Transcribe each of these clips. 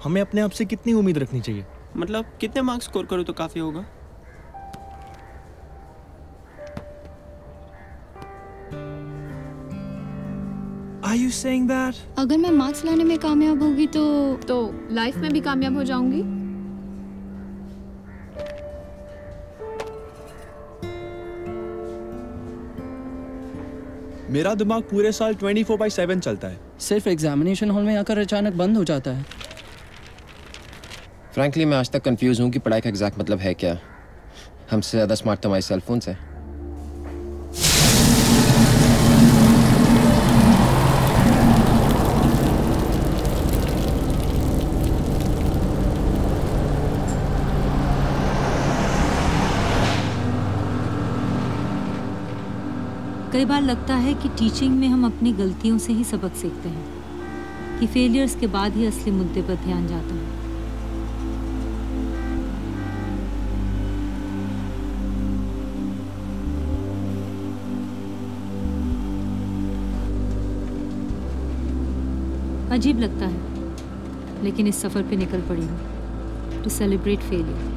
हमें अपने आप से कितनी उम्मीद रखनी चाहिए? मतलब कितने मार्क्स स्कोर करूँ तो काफ़ी होगा? Are you saying that? अगर मैं मार्क्स लाने में कामयाब होगी तो लाइफ में भी कामयाब हो जाऊंगी। मेरा दिमाग पूरे साल 24/7 चलता है। सिर्फ एग्जामिनेशन हॉल में आकर अचानक बंद हो जाता है। फ्रैंकली मैं आज तक कंफ्यूज हूँ कि पढ़ाई का एग्जैक्ट मतलब है क्या। हमसे ज़्यादा स्मार्ट तो हमारे सेल फोन है। कई बार लगता है कि टीचिंग में हम अपनी गलतियों से ही सबक सीखते हैं, कि फेलियर्स के बाद ही असली मुद्दे पर ध्यान जाता है। अजीब लगता है, लेकिन इस सफ़र पे निकल पड़ी हूँ टू सेलिब्रेट फेलियर।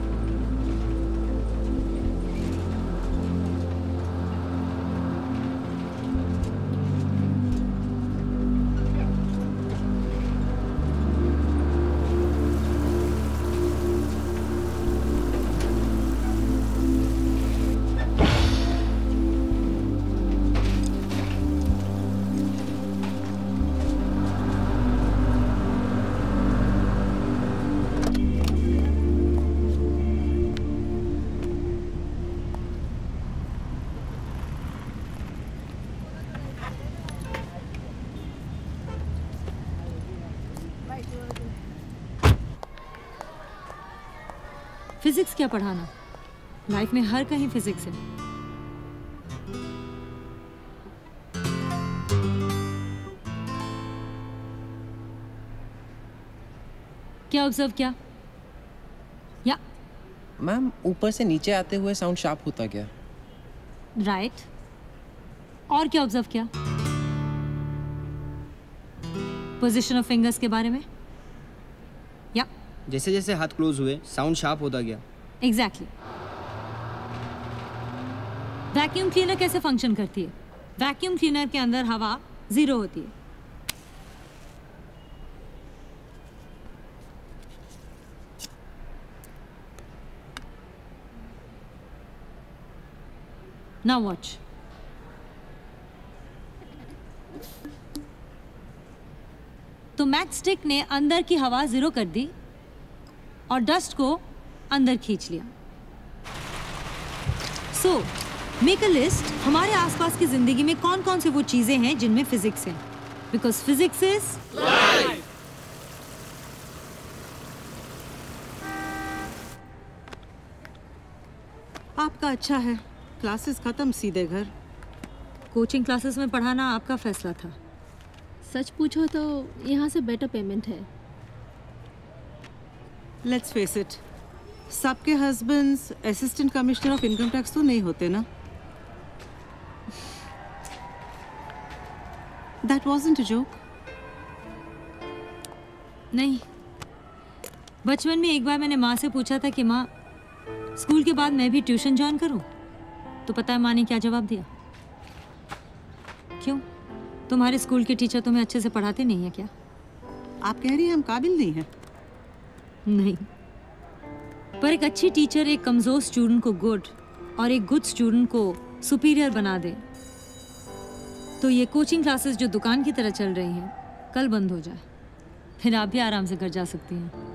फिजिक्स क्या पढ़ाना, लाइफ में हर कहीं फिजिक्स है। क्या ऑब्जर्व किया? या मैम ऊपर से नीचे आते हुए साउंड शार्प होता गया। राइट। और क्या ऑब्जर्व किया? पोजीशन ऑफ फिंगर्स के बारे में? या जैसे जैसे हाथ क्लोज हुए साउंड शार्प होता गया। एग्जैक्टली। वैक्यूम क्लीनर कैसे फंक्शन करती है? वैक्यूम क्लीनर के अंदर हवा 0 होती है। Now watch. तो मैच स्टिक ने अंदर की हवा 0 कर दी और डस्ट को अंदर खींच लिया। सो मेक अ लिस्ट, हमारे आसपास की जिंदगी में कौन कौन से वो चीजें हैं जिनमें फिजिक्स है, बिकॉज फिजिक्स इज लाइफ। आपका अच्छा है, क्लासेस खत्म सीधे घर। कोचिंग क्लासेस में पढ़ाना आपका फैसला था। सच पूछो तो यहाँ से बेटर पेमेंट है। लेट्स फेस इट, सबके husbands assistant commissioner of income tax तो नहीं होते ना। That wasn't a joke. नहीं, बचपन में एक बार मैंने माँ से पूछा था कि माँ स्कूल के बाद मैं भी ट्यूशन ज्वाइन करूं, तो पता है माँ ने क्या जवाब दिया? क्यों, तुम्हारे स्कूल के टीचर तुम्हें अच्छे से पढ़ाते नहीं है क्या? आप कह रही हैं हम काबिल नहीं हैं? नहीं, पर एक अच्छी टीचर एक कमजोर स्टूडेंट को गुड और एक गुड स्टूडेंट को सुपीरियर बना दे तो ये कोचिंग क्लासेस जो दुकान की तरह चल रही हैं कल बंद हो जाए, फिर आप भी आराम से घर जा सकती हैं।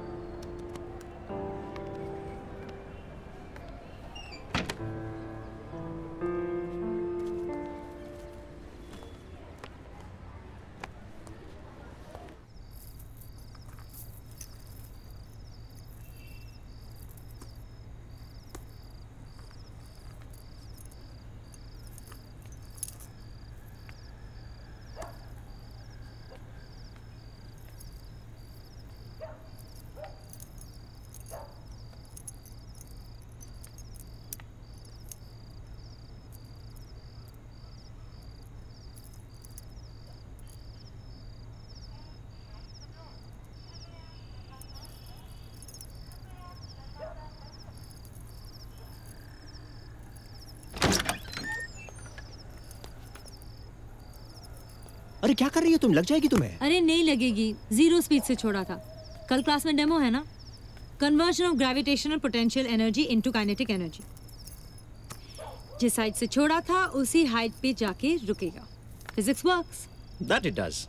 अरे क्या कर रही हो तुम, लग जाएगी तुम्हें। अरे नहीं लगेगी, 0 स्पीड से छोड़ा था। कल क्लास में डेमो है ना, conversion of gravitational potential energy into kinetic energy. जिस हाइट से छोड़ा था उसी हाइट पे जाके रुकेगा। Physics works. That it does.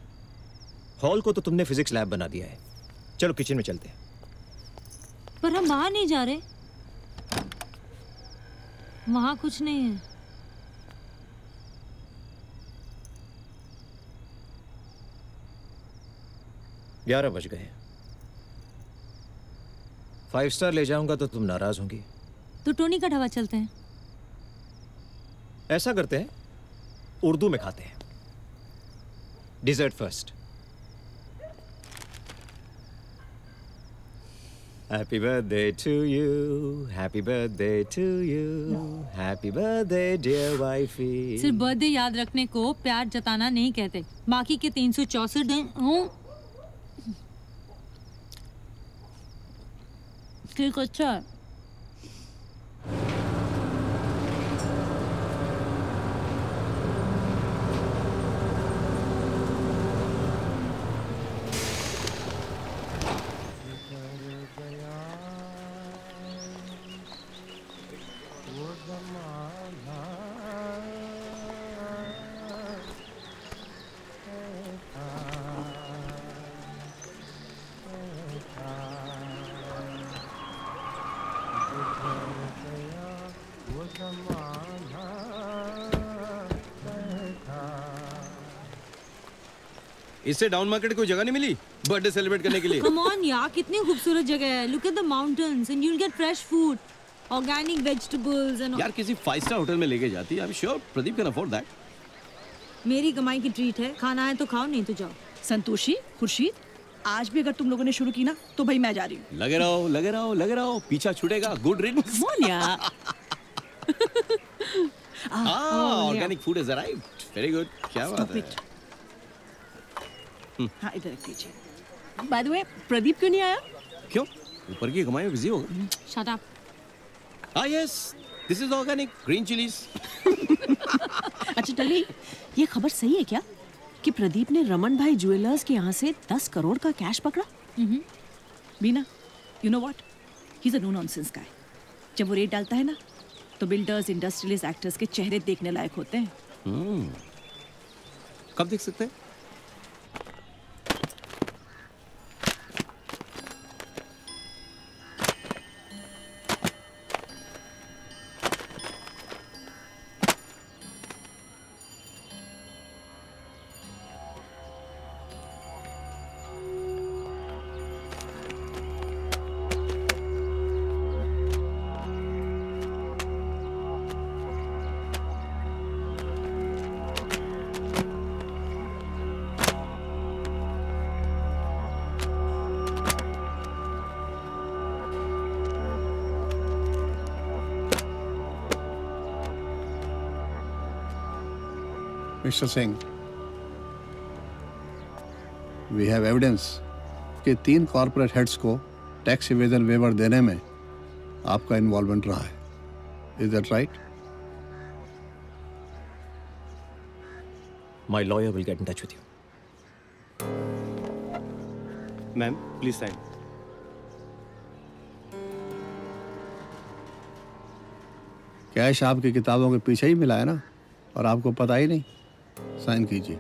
Hall को तो तुमने फिजिक्स लैब बना दिया है। चलो किचन में चलते हैं। पर हम बाहर नहीं जा रहे, वहां कुछ नहीं है। ग्यारह बज गए। 5 स्टार ले जाऊंगा तो तुम नाराज होंगी। तो टोनी का ढाबा चलते हैं। ऐसा करते हैं, उर्दू में खाते हैं। Dessert first. Happy birthday to you, happy birthday to you, happy birthday dear wifey. सिर्फ बर्थडे याद रखने को प्यार जताना नहीं कहते। बाकी के 364 दिन ठीक। अच्छा है। इससे डाउन मार्केट कोई जगह नहीं मिली बर्थडे सेलिब्रेट करने के लिए? कम ऑन यार, कितनी खूबसूरत जगह है। Look at the mountains and you will get fresh food, organic vegetables and यार किसी 5 स्टार होटल में लेके जाती। I am sure Pradeep can afford that. मेरी कमाई की ट्रीट है। खाना है तो खाओ, नहीं तो जाओ। संतोषी, खुर्शीद, आज भी अगर तुम लोगों ने शुरू की ना तो भाई मैं जा रही हूँ। लगे रहो, लगे रहो, लगे रहो, पीछा छूटेगा। Good riddance. मोनिया। Organic food is arrived. Very good. क्या बात है। हाँ इधर रख दीजिए। बाय द वे, प्रदीप क्यों नहीं आया? क्यों? ऊपर की कमाई में बिजी होगा। Shut up. हाँ yes, this is organic green chillies. अच्छा टली, ये खबर सही है क्या कि प्रदीप ने रमन भाई ज्वेलर्स के यहाँ से 10 करोड़ का कैश पकड़ा? Bina, you know what, he is a no nonsense guy. जब वो रेट डालता है ना तो बिल्डर्स, इंडस्ट्रियलिस्ट, एक्टर्स के चेहरे देखने लायक होते हैं। कब देख सकते हैं? Mister Singh, we have evidence कि 3 कॉर्पोरेट हेड्स को टैक्स इवेजन वेवर देने में आपका इन्वॉल्वमेंट रहा है। Is that right? My lawyer will get in touch with you. Ma'am please sign. Cash आपकी किताबों के पीछे ही मिला है ना, और आपको पता ही नहीं। साइन कीजिए।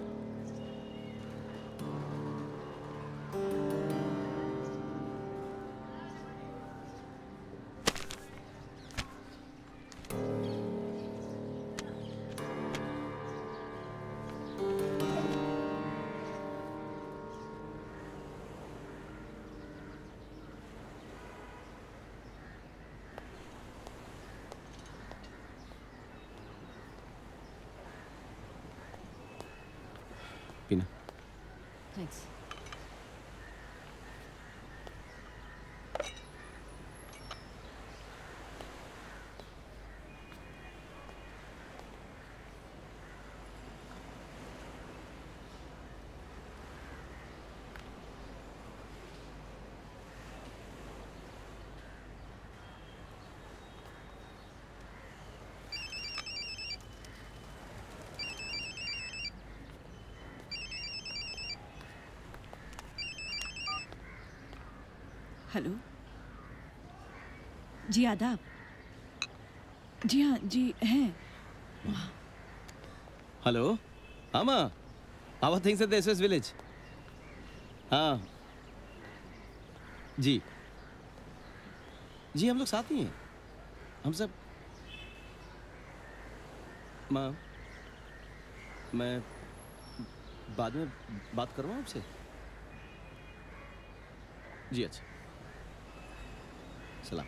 पीना। थैंक्स। हेलो जी, आदाब। जी हाँ जी हैं। हेलो हाँ माँ, how are things at the SS village? हाँ जी जी, हम लोग साथ ही हैं, हम सब। माँ मैं बाद में बात करूँ आपसे? जी अच्छा, सलाम।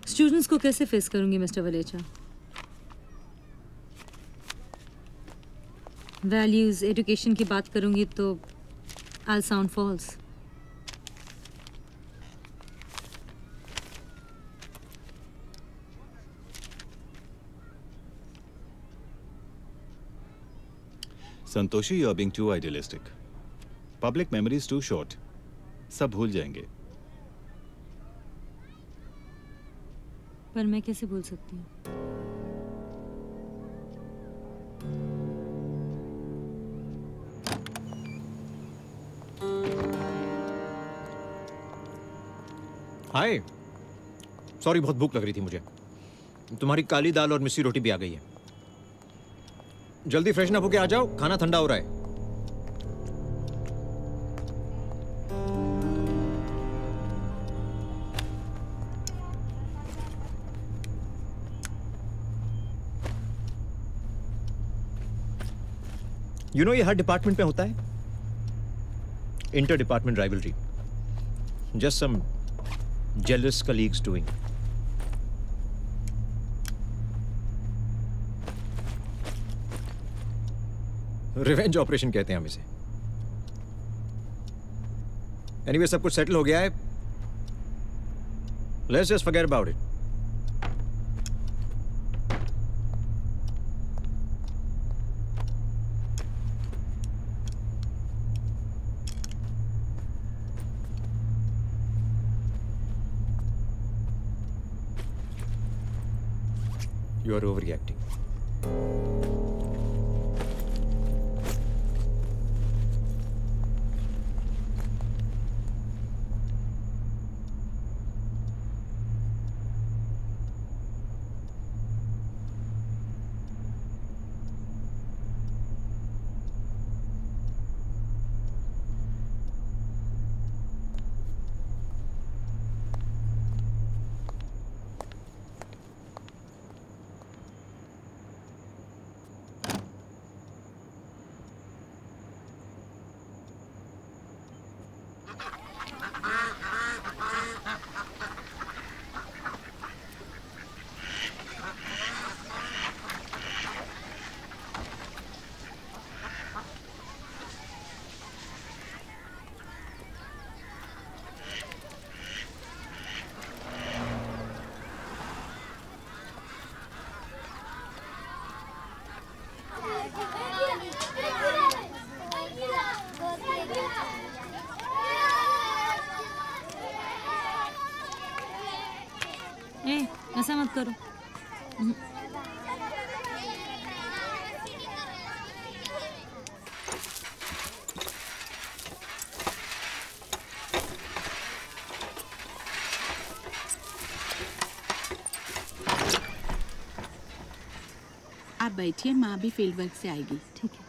स्टूडेंट्स को कैसे फेस करूंगी मिस्टर वलेचा? वैल्यूज एजुकेशन की बात करूंगी तो I sound false. Santoshi, you are being too idealistic. Public memory is too short, सब भूल जाएंगे। पर मैं कैसे भूल सकती हूँ? हाय, सॉरी, बहुत भूख लग रही थी मुझे। तुम्हारी काली दाल और मिस्सी रोटी भी आ गई है। जल्दी फ्रेशन अप होके आ जाओ, खाना ठंडा हो रहा है। यू नो ये हर डिपार्टमेंट में होता है, inter department rivalry. Just some jealous colleagues doing. Revenge operation कहते हैं हम इसे। एनीवे, सब कुछ सेटल हो गया है। Let's just forget about it. You are overreacting. ऐसा मत करो। आप बैठिए, माँ भी फील्ड वर्क से आएगी। ठीक है।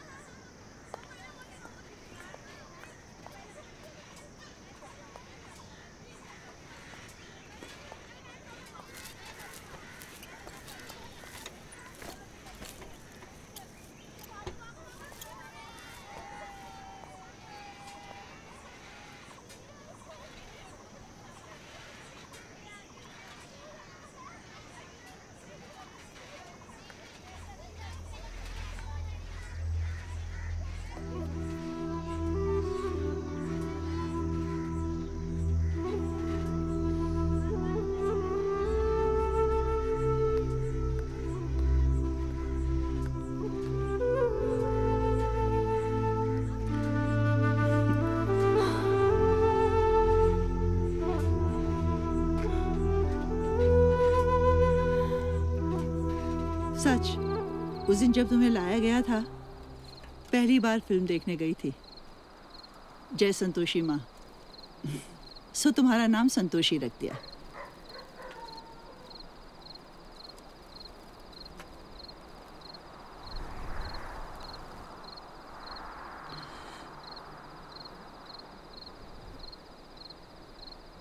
उस दिन जब तुम्हें लाया गया था, पहली बार फिल्म देखने गई थी, जय संतोषी माँ। सो तुम्हारा नाम संतोषी रख दिया।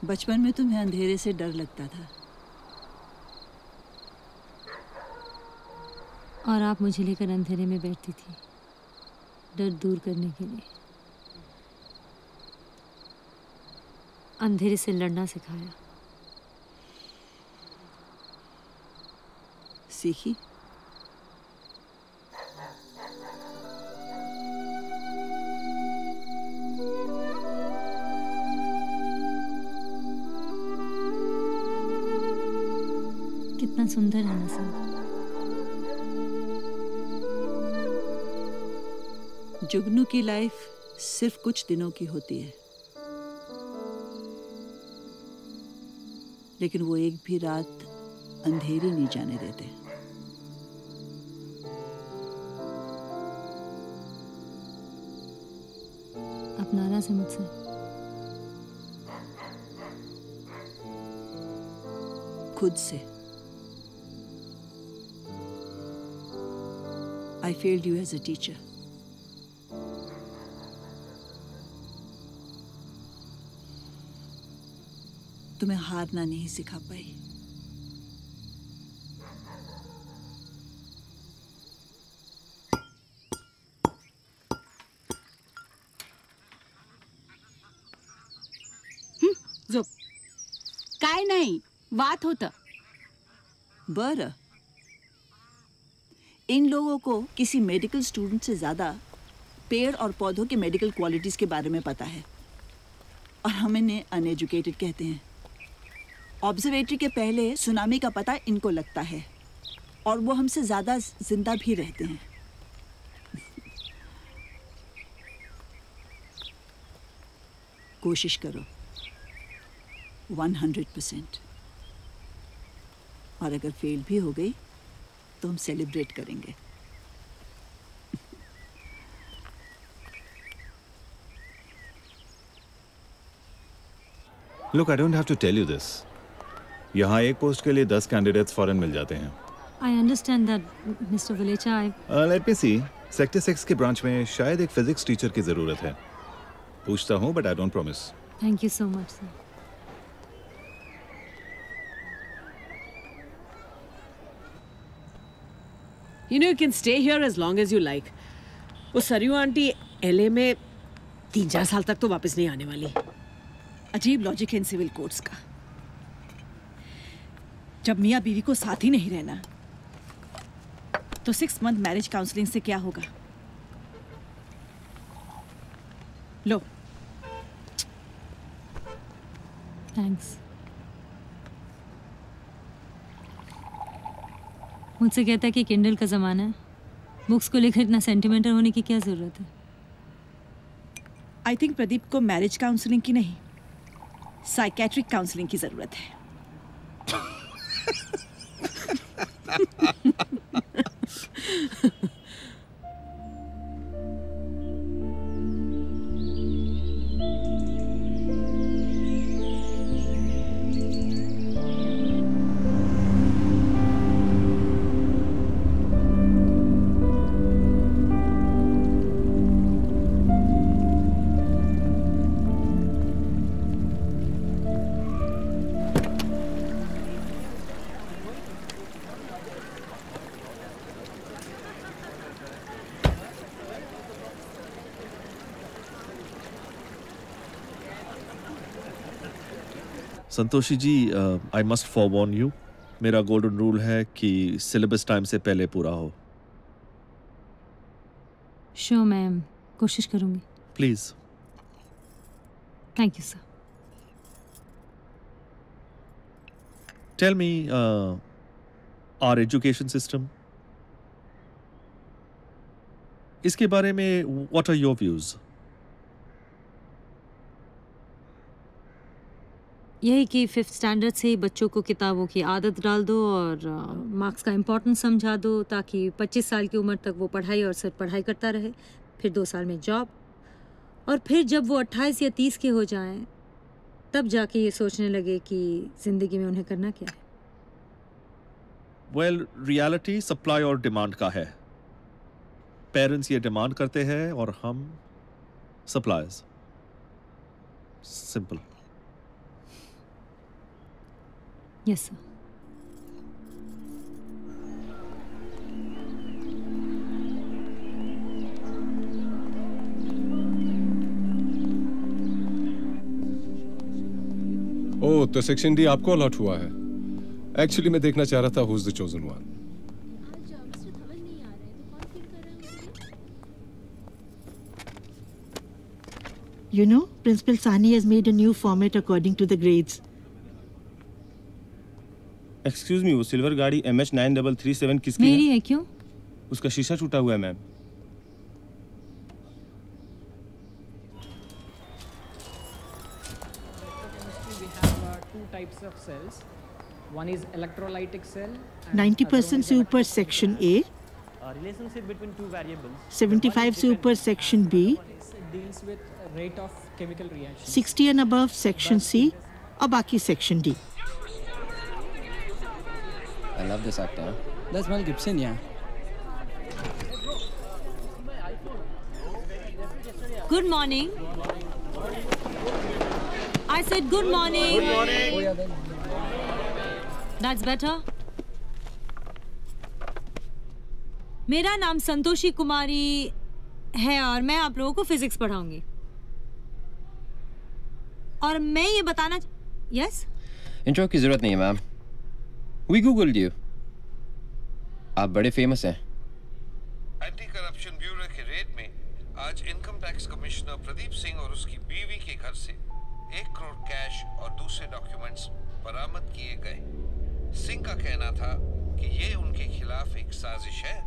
बचपन में तुम्हें अंधेरे से डर लगता था, और आप मुझे लेकर अंधेरे में बैठती थी, डर दूर करने के लिए। अंधेरे से लड़ना सिखाया। सीखी? कितना सुंदर है ना सब। जुगनू की लाइफ सिर्फ कुछ दिनों की होती है, लेकिन वो एक भी रात अंधेरी नहीं जाने देते। आप नाराज हैं मुझसे? खुद से। I failed you as a teacher. तुम्हें हारना नहीं सिखा पाई। झोप. काय नाही, वात होतं. बरं. इन लोगों को किसी मेडिकल स्टूडेंट से ज़्यादा पेड़ और पौधों के मेडिकल क्वालिटीज़ के बारे में पता है, और हम इन्हें अनएजुकेटेड कहते हैं। ऑब्जर्वेटरी के पहले सुनामी का पता इनको लगता है, और वो हमसे ज़्यादा जिंदा भी रहते हैं। कोशिश करो 100%, और अगर फेल भी हो गई तो हम सेलिब्रेट करेंगे। Look, I don't have to tell you this. यहाँ एक पोस्ट के लिए 10 कैंडिडेट्स फॉरेन मिल जाते हैं। I understand that, Mr. Valecha. Let me see. Sector 6 के ब्रांच में शायद एक फिजिक्स टीचर की जरूरत है। पूछता हूँ, but I don't promise. Thank you so much, sir. You know, you can stay here as long as you like. वो सरयू आंटी LA में 3-4 साल तक तो वापस नहीं आने वाली। अजीब लॉजिक है इन सिविल कोर्ट्स का। जब मियाँ बीवी को साथ ही नहीं रहना, तो 6 मंथ मैरिज काउंसलिंग से क्या होगा? लो। थैंक्स। मुझसे कहता है कि किंडल का ज़माना है, बुक्स को लेकर इतना सेंटिमेंटल होने की क्या ज़रूरत है? आई थिंक प्रदीप को मैरिज काउंसलिंग की नहीं, साइकेट्रिक काउंसलिंग की ज़रूरत है। संतोषी जी, आई मस्ट फॉरवॉर्न यू, मेरा गोल्डन रूल है कि सिलेबस टाइम से पहले पूरा हो। श्योर मैम, कोशिश करूंगी। Please. Thank you sir. Tell me, our education system, इसके बारे में व्हाट आर योर व्यूज? यही कि 5th स्टैंडर्ड से ही बच्चों को किताबों की आदत डाल दो और मार्क्स का इम्पोर्टेंस समझा दो, ताकि 25 साल की उम्र तक वो पढ़ाई और सिर्फ पढ़ाई करता रहे, फिर 2 साल में जॉब, और फिर जब वो 28 या 30 के हो जाएं तब जाके ये सोचने लगे कि ज़िंदगी में उन्हें करना क्या है। वेल, रियलिटी सप्लाई और डिमांड का है। पेरेंट्स ये डिमांड करते हैं और हम suppliers. Simple. Yes sir. Oh, तो सेक्शन डी आपको अलॉट हुआ है। एक्चुअली मैं देखना चाह रहा था who is the chosen one. You know, Principal Sani has made a new format according to the grades. Excuse me, वो सिल्वर गाड़ी MH9337 किसकी मेरी है? क्यों? उसका शीशा टूटा हुआ है ma'am. Two types of cells. One is electrolytic cell. 90% से ऊपर section A, Relationship between two variables. 75 से ऊपर section B, Deals with rate of chemical reaction. 60 and above section C, और बाकी section D. I love this actor. That's Mel Gibson, yeah. Good morning. I said good morning. Good morning. That's better. मेरा नाम संतोषी कुमारी है और मैं आप लोगों को फिजिक्स पढ़ाऊंगी। और मैं ये बताना यस? इंट्रो की जरूरत नहीं है मैम। We googled you. आप बड़े फेमस हैं। एंटी करप्शन ब्यूरो के रेड में आज income tax commissioner Pradeep Singh और उसकी बीवी के घर से 1 करोड़ कैश और दूसरे डॉक्यूमेंट्स बरामद किए गए। सिंह का कहना था कि ये उनके खिलाफ एक साजिश है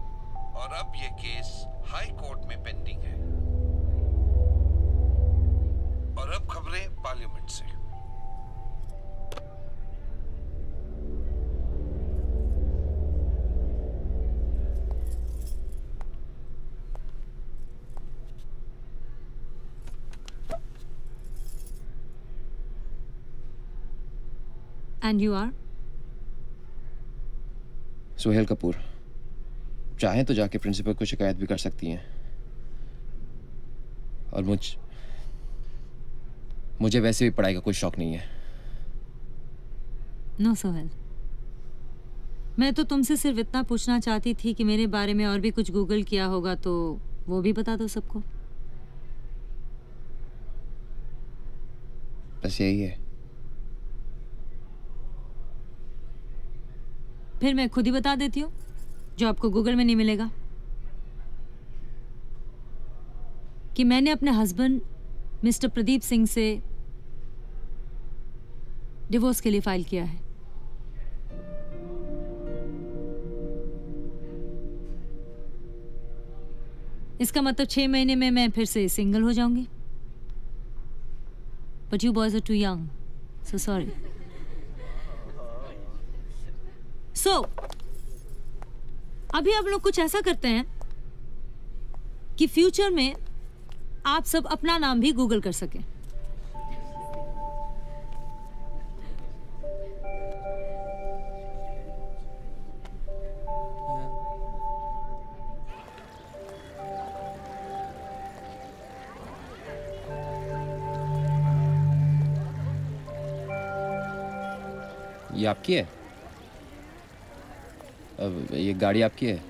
और अब ये केस हाई कोर्ट में पेंडिंग है। और अब खबरें पार्लियामेंट से। And you are? Suhail Kapoor. चाहे तो जाके प्रिंसिपल को शिकायत भी कर सकती हैं। और मुझे वैसे भी पढ़ाई का कोई शौक नहीं है। नो सोहेल, मैं तो तुमसे सिर्फ इतना पूछना चाहती थी कि मेरे बारे में और भी कुछ गूगल किया होगा तो वो भी बता दो सबको। बस यही है। फिर मैं खुद ही बता देती हूँ जो आपको गूगल में नहीं मिलेगा, कि मैंने अपने हस्बैंड मिस्टर प्रदीप सिंह से डिवोर्स के लिए फाइल किया है। इसका मतलब 6 महीने में मैं फिर से सिंगल हो जाऊंगी। But you boys are too young, so sorry. So अभी हम लोग कुछ ऐसा करते हैं कि फ्यूचर में आप सब अपना नाम भी गूगल कर सकें। ये आपकी है? अब ये गाड़ी आपकी है?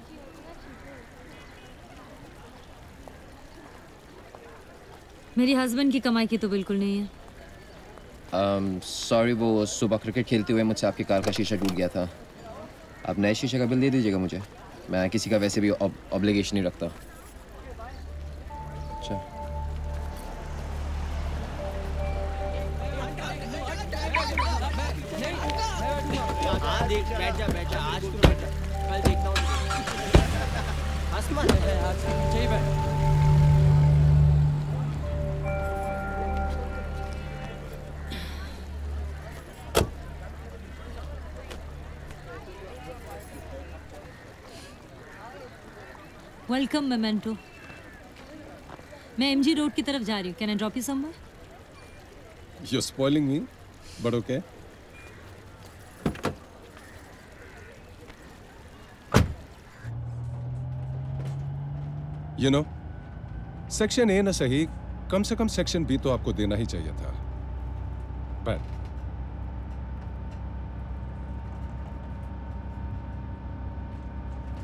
मेरी हस्बैंड की कमाई की तो बिल्कुल नहीं है। सॉरी, वो सुबह क्रिकेट खेलते हुए मुझसे आपकी कार का शीशा टूट गया था। आप नए शीशे का बिल दे दीजिएगा मुझे। मैं किसी का वैसे भी ऑब्लिगेशन नहीं रखता। अच्छा, बैठ जा आज तू बैठ जा, कल देखता हूँ। आसमान चाहिए बैठ। Welcome memento. मैं एमजी रोड की तरफ जा रही हूँ। Can I drop you somewhere? You're spoiling me, but okay. You know, section A ना सही, कम से कम सेक्शन बी तो आपको देना ही चाहिए था। But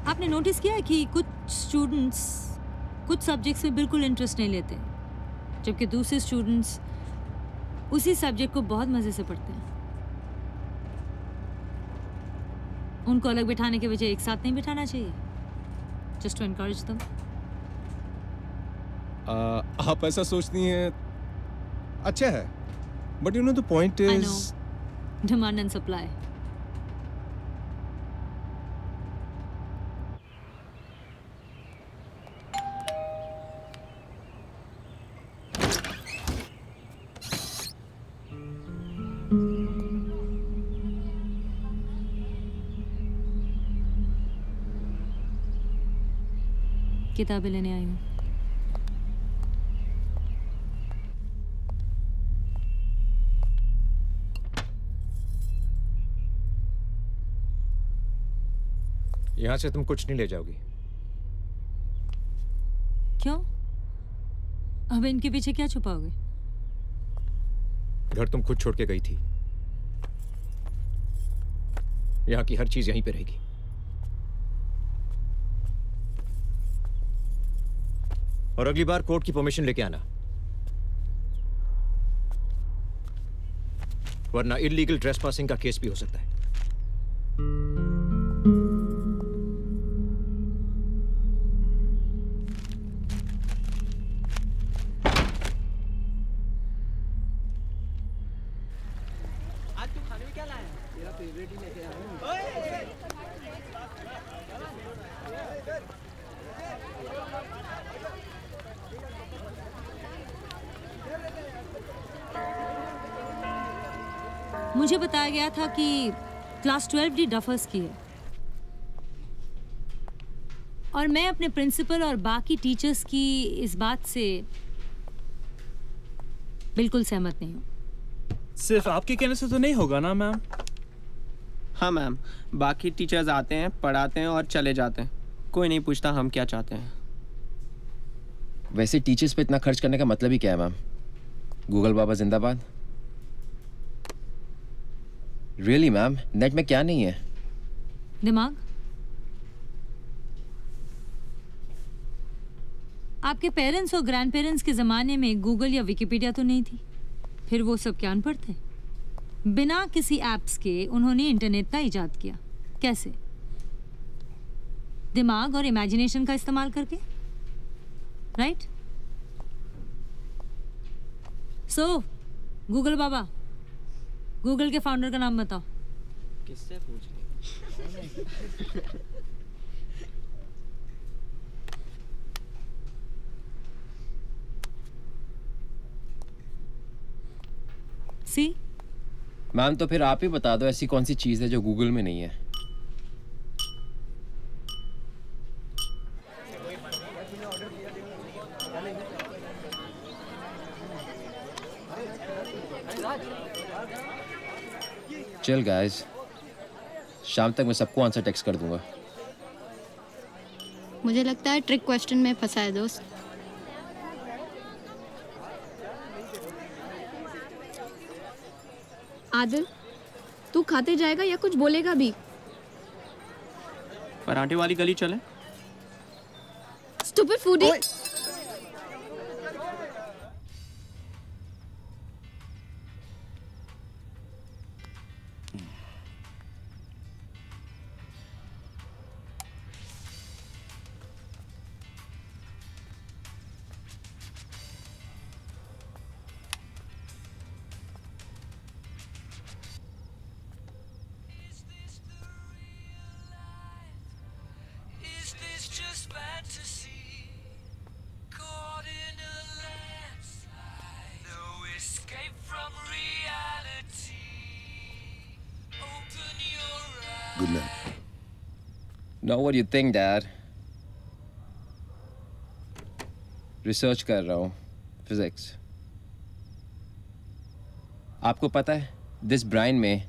आपने नोटिस किया है कि कुछ स्टूडेंट्स कुछ सब्जेक्ट्स में बिल्कुल इंटरेस्ट नहीं लेते, जबकि दूसरे स्टूडेंट्स उसी सब्जेक्ट को बहुत मजे से पढ़ते हैं। उनको अलग बिठाने के बजाय एक साथ नहीं बिठाना चाहिए, जस्ट टू एनकरेज देम। आप ऐसा सोचती हैं, अच्छा है, but you know the point is demand and supply. किताबें लेने आई हूँ। यहाँ से तुम कुछ नहीं ले जाओगी। क्यों? अब इनके पीछे क्या छुपाओगे? घर तुम खुद छोड़ के गई थी, यहाँ की हर चीज यहीं पे रहेगी। और अगली बार कोर्ट की परमिशन लेके आना, वरना इलीगल ट्रेसपासिंग का केस भी हो सकता है। आज तू खाने में क्या लाया? मेरा फेवरेट ही लेके आया हूँ। मुझे बताया गया था कि क्लास 12D डफर्स की है, और मैं अपने प्रिंसिपल और बाकी टीचर्स की इस बात से बिल्कुल सहमत नहीं हूँ। सिर्फ आपके कहने से तो नहीं होगा ना मैम? हाँ मैम, बाकी टीचर्स आते हैं, पढ़ाते हैं और चले जाते हैं, कोई नहीं पूछता हम क्या चाहते हैं। वैसे टीचर्स पे इतना खर्च करने का मतलब ही क्या है मैम? गूगल बाबा जिंदाबाद। रियली मैम, नेट में क्या नहीं है? दिमाग? आपके पेरेंट्स और ग्रैंड पेरेंट्स के ज़माने में गूगल या विकिपीडिया तो नहीं थी, फिर वो सब क्या अनपढ़ थे? बिना किसी ऐप्स के उन्होंने इंटरनेट का इजाद किया। कैसे? दिमाग और इमेजिनेशन का इस्तेमाल करके, राइट? सो गूगल बाबा, गूगल के फाउंडर का नाम बताओ। किससे पूछ ले? सी मैम, तो फिर आप ही बता दो ऐसी कौन सी चीज है जो गूगल में नहीं है? चल गाइस, शाम तक मैं सबको आंसर टेक्स्ट कर दूंगा। मुझे लगता है ट्रिक क्वेश्चन में फंसा है दोस्त। आदिल, तू खाते जाएगा या कुछ बोलेगा भी? पराठे वाली गली चले। Stupid foodie. Know what you think, Dad? Research कर रहा हूँ, फिजिक्स। आपको पता है दिस ब्राइन में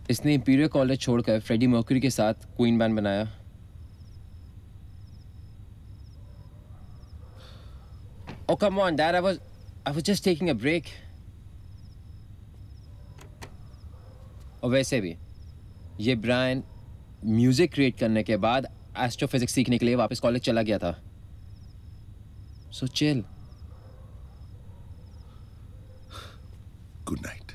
इसने इंपीरियल कॉलेज छोड़कर फ्रेडी मर्क्यूरी के साथ क्वीन बैंड बनाया। Oh come on, Dad, I was just taking a break. और वैसे भी ये ब्रायन म्यूजिक क्रिएट करने के बाद एस्ट्रोफिजिक्स सीखने के लिए वापस कॉलेज चला गया था। So chill. Good night.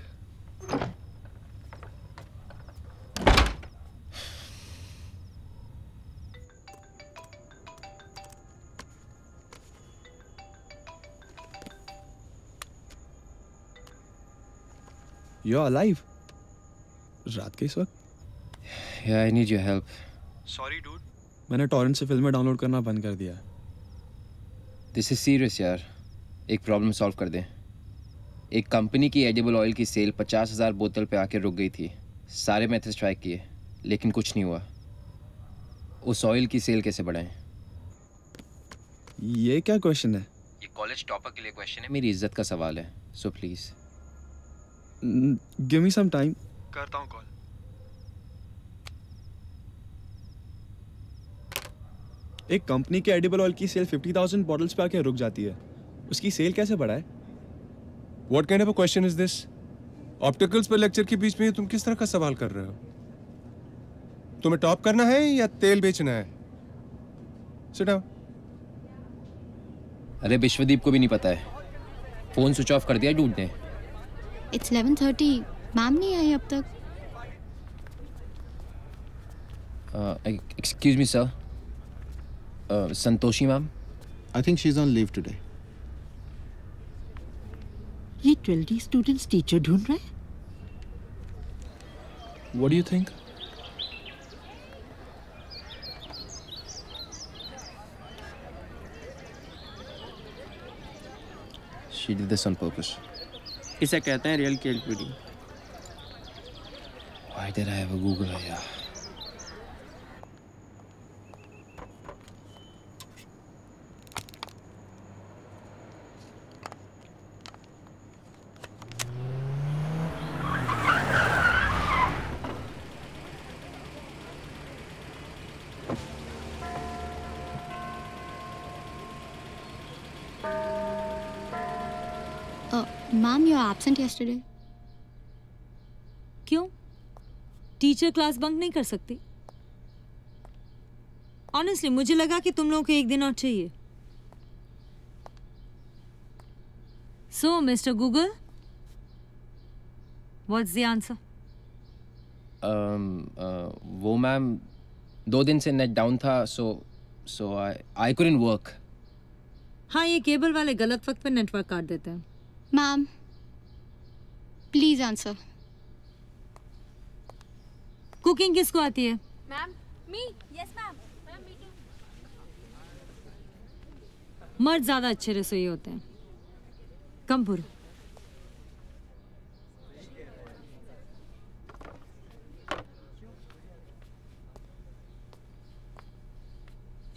You're alive. रात के इस वक्त? Yeah, I need your help. Sorry, dude. मैंने टॉरेंट से फिल्में डाउनलोड करना बंद कर दिया। This is serious यार। एक प्रॉब्लम सॉल्व कर दें। एक कंपनी की एडिबल ऑयल की सेल 50,000 बोतल पे आके रुक गई थी। सारे मेथड्स ट्राई किए लेकिन कुछ नहीं हुआ। उस ऑयल की सेल कैसे बढ़ाएं? ये क्या क्वेश्चन है? ये कॉलेज टॉपर के लिए क्वेश्चन है, मेरी इज्जत का सवाल है। So please give me some time. करता हूँ कॉल। एक कंपनी के एडिबल ऑयल की सेल 50,000 बॉटल्स पे आके रुक जाती है, उसकी सेल कैसे बढ़ाए? What kind of a question is this? Opticals पर लेक्चर के बीच में तुम किस तरह का सवाल कर रहे हो? तुम्हें टॉप करना है या तेल बेचना है? Sit down. अरे विश्वदीप को भी नहीं पता है, फोन स्विच ऑफ कर दिया डूड ने। It's 11:30. मैम नहीं आई अब तक। Excuse me, sir. Santoshi ma'am? I think she's on leave today. ये 12D स्टूडेंट्स टीचर ढूंढ रहे हैं। What do you think? She did this on purpose. इसे कहते हैं real creativity. Why did I ever Google her? Yeah. Mom, you are absent yesterday. क्यों? Teacher class bunk नहीं कर सकती? ऑनेस्टली मुझे लगा कि तुम लोगों को एक दिन और चाहिए। So, Mr. Google, what's the answer? वो मैम 2 दिन से नेट डाउन था, so I couldn't work. हाँ, ये केबल वाले गलत वक्त पे नेटवर्क काट देते हैं। Ma'am, please answer. कुकिंग किसको आती है? Ma'am, me, yes ma'am, ma'am me too. मर्द ज्यादा अच्छे रसोई होते हैं। कम पुरो।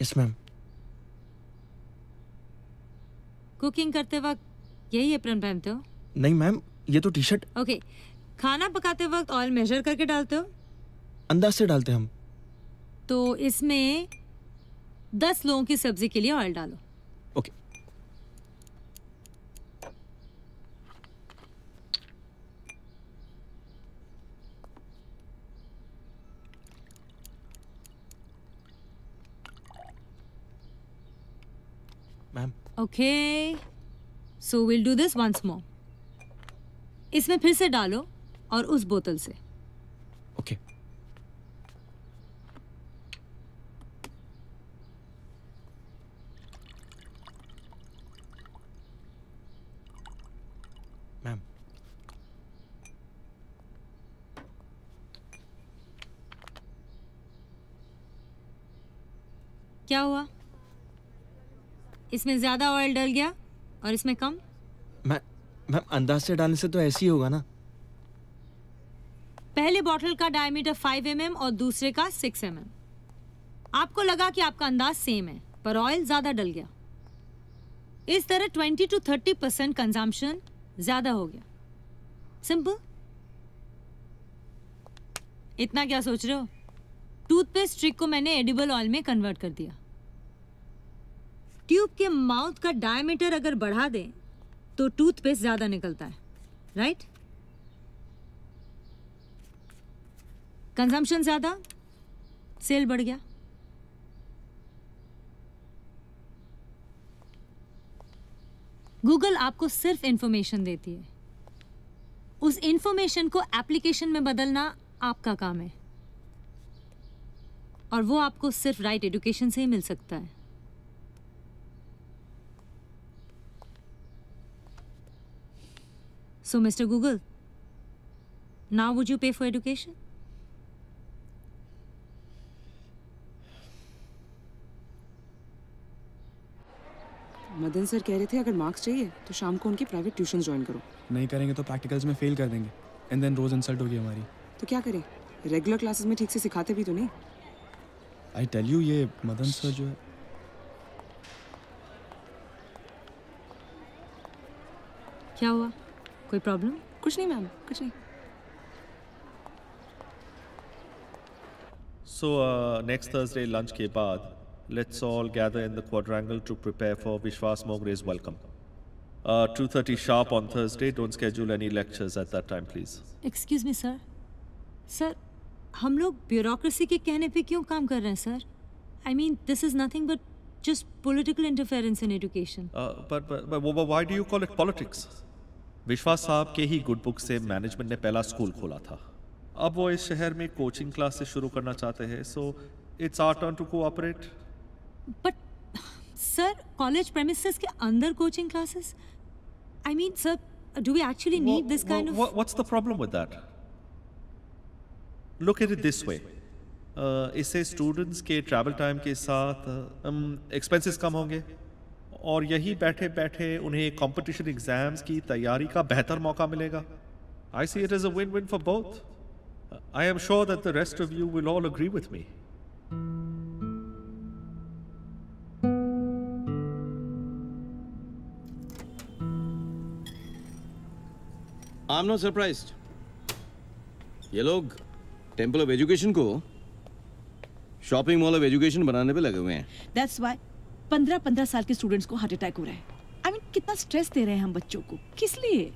Yes ma'am. कुकिंग करते वक्त यही एप्रन पहनते हो? नहीं मैम, ये तो टी शर्ट। ओके, खाना पकाते वक्त ऑयल मेजर करके डालते हो? अंदाज से डालते हम। तो इसमें 10 लोगों की सब्जी के लिए ऑयल डालो। Okay. Ma'am. Okay, so will do this once more. इसमें फिर से डालो और उस बोतल से। ओके। मैम। क्या हुआ? इसमें ज्यादा ऑयल डल गया और इसमें कम? मैम, अंदाज से डालने से तो ऐसे ही होगा ना। पहले बॉटल का डायमीटर 5 mm और दूसरे का 6 mm। आपको लगा कि आपका अंदाज सेम है, पर ऑयल ज्यादा डल गया। इस तरह 20 to 30% कंजम्पशन ज्यादा हो गया। सिंपल। इतना क्या सोच रहे हो? टूथपेस्ट स्ट्रिक को मैंने एडिबल ऑयल में कन्वर्ट कर दिया। ट्यूब के माउथ का डायमीटर अगर बढ़ा दें तो टूथपेस्ट ज्यादा निकलता है, राइट? कंजम्पशन ज्यादा, सेल बढ़ गया। गूगल आपको सिर्फ इंफॉर्मेशन देती है, उस इंफॉर्मेशन को एप्लीकेशन में बदलना आपका काम है, और वो आपको सिर्फ राइट एजुकेशन से ही मिल सकता है। So, Mr. Google, now would you pay for education? Madan sir कह रहे थे अगर मार्क्स चाहिए तो शाम को उनकी प्राइवेट ट्यूशन ज्वाइन करो। नहीं करेंगे तो प्रैक्टिकल्स में फेल कर देंगे एंड देन रोज इंसल्ट होगी हमारी। तो क्या करें? रेगुलर क्लासेस में ठीक से सिखाते भी तो नहीं। आई टेल यू, ये मदन सर जो है। क्या हुआ? कोई प्रॉब्लम? कुछ नहीं मैम, कुछ नहीं। So next Thursday lunch के बाद let's all gather in the quadrangle to prepare for Vishwas Mogre's welcome. 2:30 sharp on Thursday. Don't schedule any lectures at that time, please. Excuse me, sir. Sir, हम लोग bureaucracy के कहने पे क्यों काम कर रहे हैं, sir? I mean, this is nothing but just political interference in education. But why do you call it politics? विश्वास साहब के ही गुड बुक से मैनेजमेंट ने पहला स्कूल खोला था। अब वो इस शहर में कोचिंग क्लासेस शुरू करना चाहते हैं, so it's our turn to cooperate. But sir, college premises के अंदर coaching classes? I mean, sir, do we actually need this kind of? What's the problem with that? Look at it this way. इससे students के travel time के साथ expenses कम होंगे, और यही बैठे बैठे उन्हें कंपटीशन एग्जाम्स की तैयारी का बेहतर मौका मिलेगा। I see it as a win-win for both. I am sure that the rest of you will all agree with me. I'm not surprised. ये लोग टेम्पल ऑफ एजुकेशन को शॉपिंग मॉल ऑफ एजुकेशन बनाने पे लगे हुए हैं। That's why 15 साल के स्टूडेंट्स को हार्ट अटैक हो रहा है। I mean, कितना स्ट्रेस दे रहे हैं हम बच्चों को, किस लिए?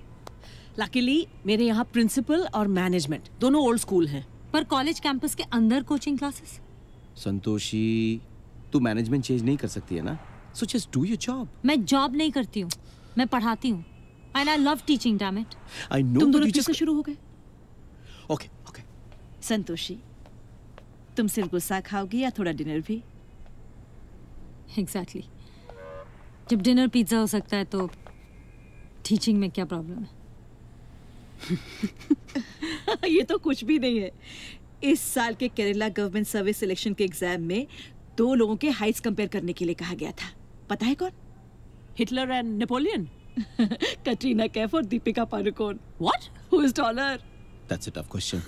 लकीली मेरे यहाँ प्रिंसिपल और मैनेजमेंट दोनों ओल्ड स्कूल हैं। पर कॉलेज कैंपस के अंदर कोचिंग क्लासेस? संतोषी, तू मैनेजमेंट चेंज नहीं कर सकती है ना? So just do your job. मैं जॉब नहीं करती हूँ, मैं पढ़ाती हूँ। And I love teaching, damn it. I know. तुम दोनों ट्यूशन शुरू हो गए? Okay, okay. संतोषी, तुम सिर्फ गुस्सा खाओगी या थोड़ा डिनर भी? Exactly. जब डिनर पिज्जा हो सकता है तो टीचिंग में क्या प्रॉब्लम है? ये तो कुछ भी नहीं है। इस साल के केरला गवर्नमेंट सर्विस सिलेक्शन के एग्जाम में 2 लोगों के हाइट्स कंपेयर करने के लिए कहा गया था। पता है कौन? Hitler and Napoleon. Katrina Kaif और Deepika Padukone. What? Who is taller? That's a tough question.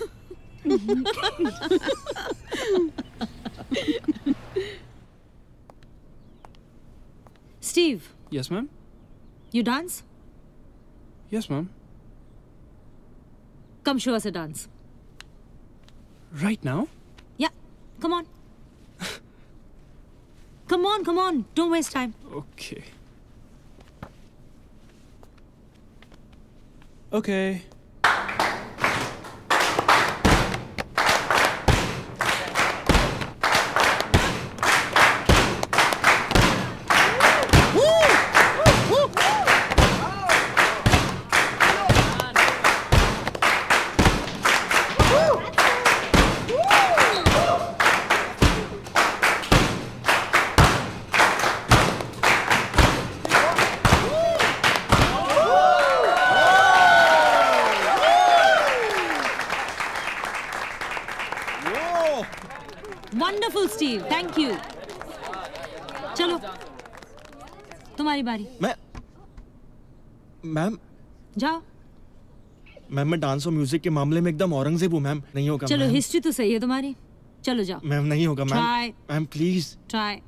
Steve. Yes, ma'am. You dance? Yes, ma'am. Come show us a dance. Right now? Yeah, come on. Come on, come on. Don't waste time. Okay. Okay. Wonderful, Steve. Thank you. चलो, तुम्हारी बारी। Ma'am जाओ। Ma'am मैं dance और music के मामले में एकदम औरंगजेब हूँ मैम, नहीं होगा। चलो, हिस्ट्री तो सही है तुम्हारी। चलो जाओ। मैम नहीं होगा ma'am. Try. Ma'am please. Try.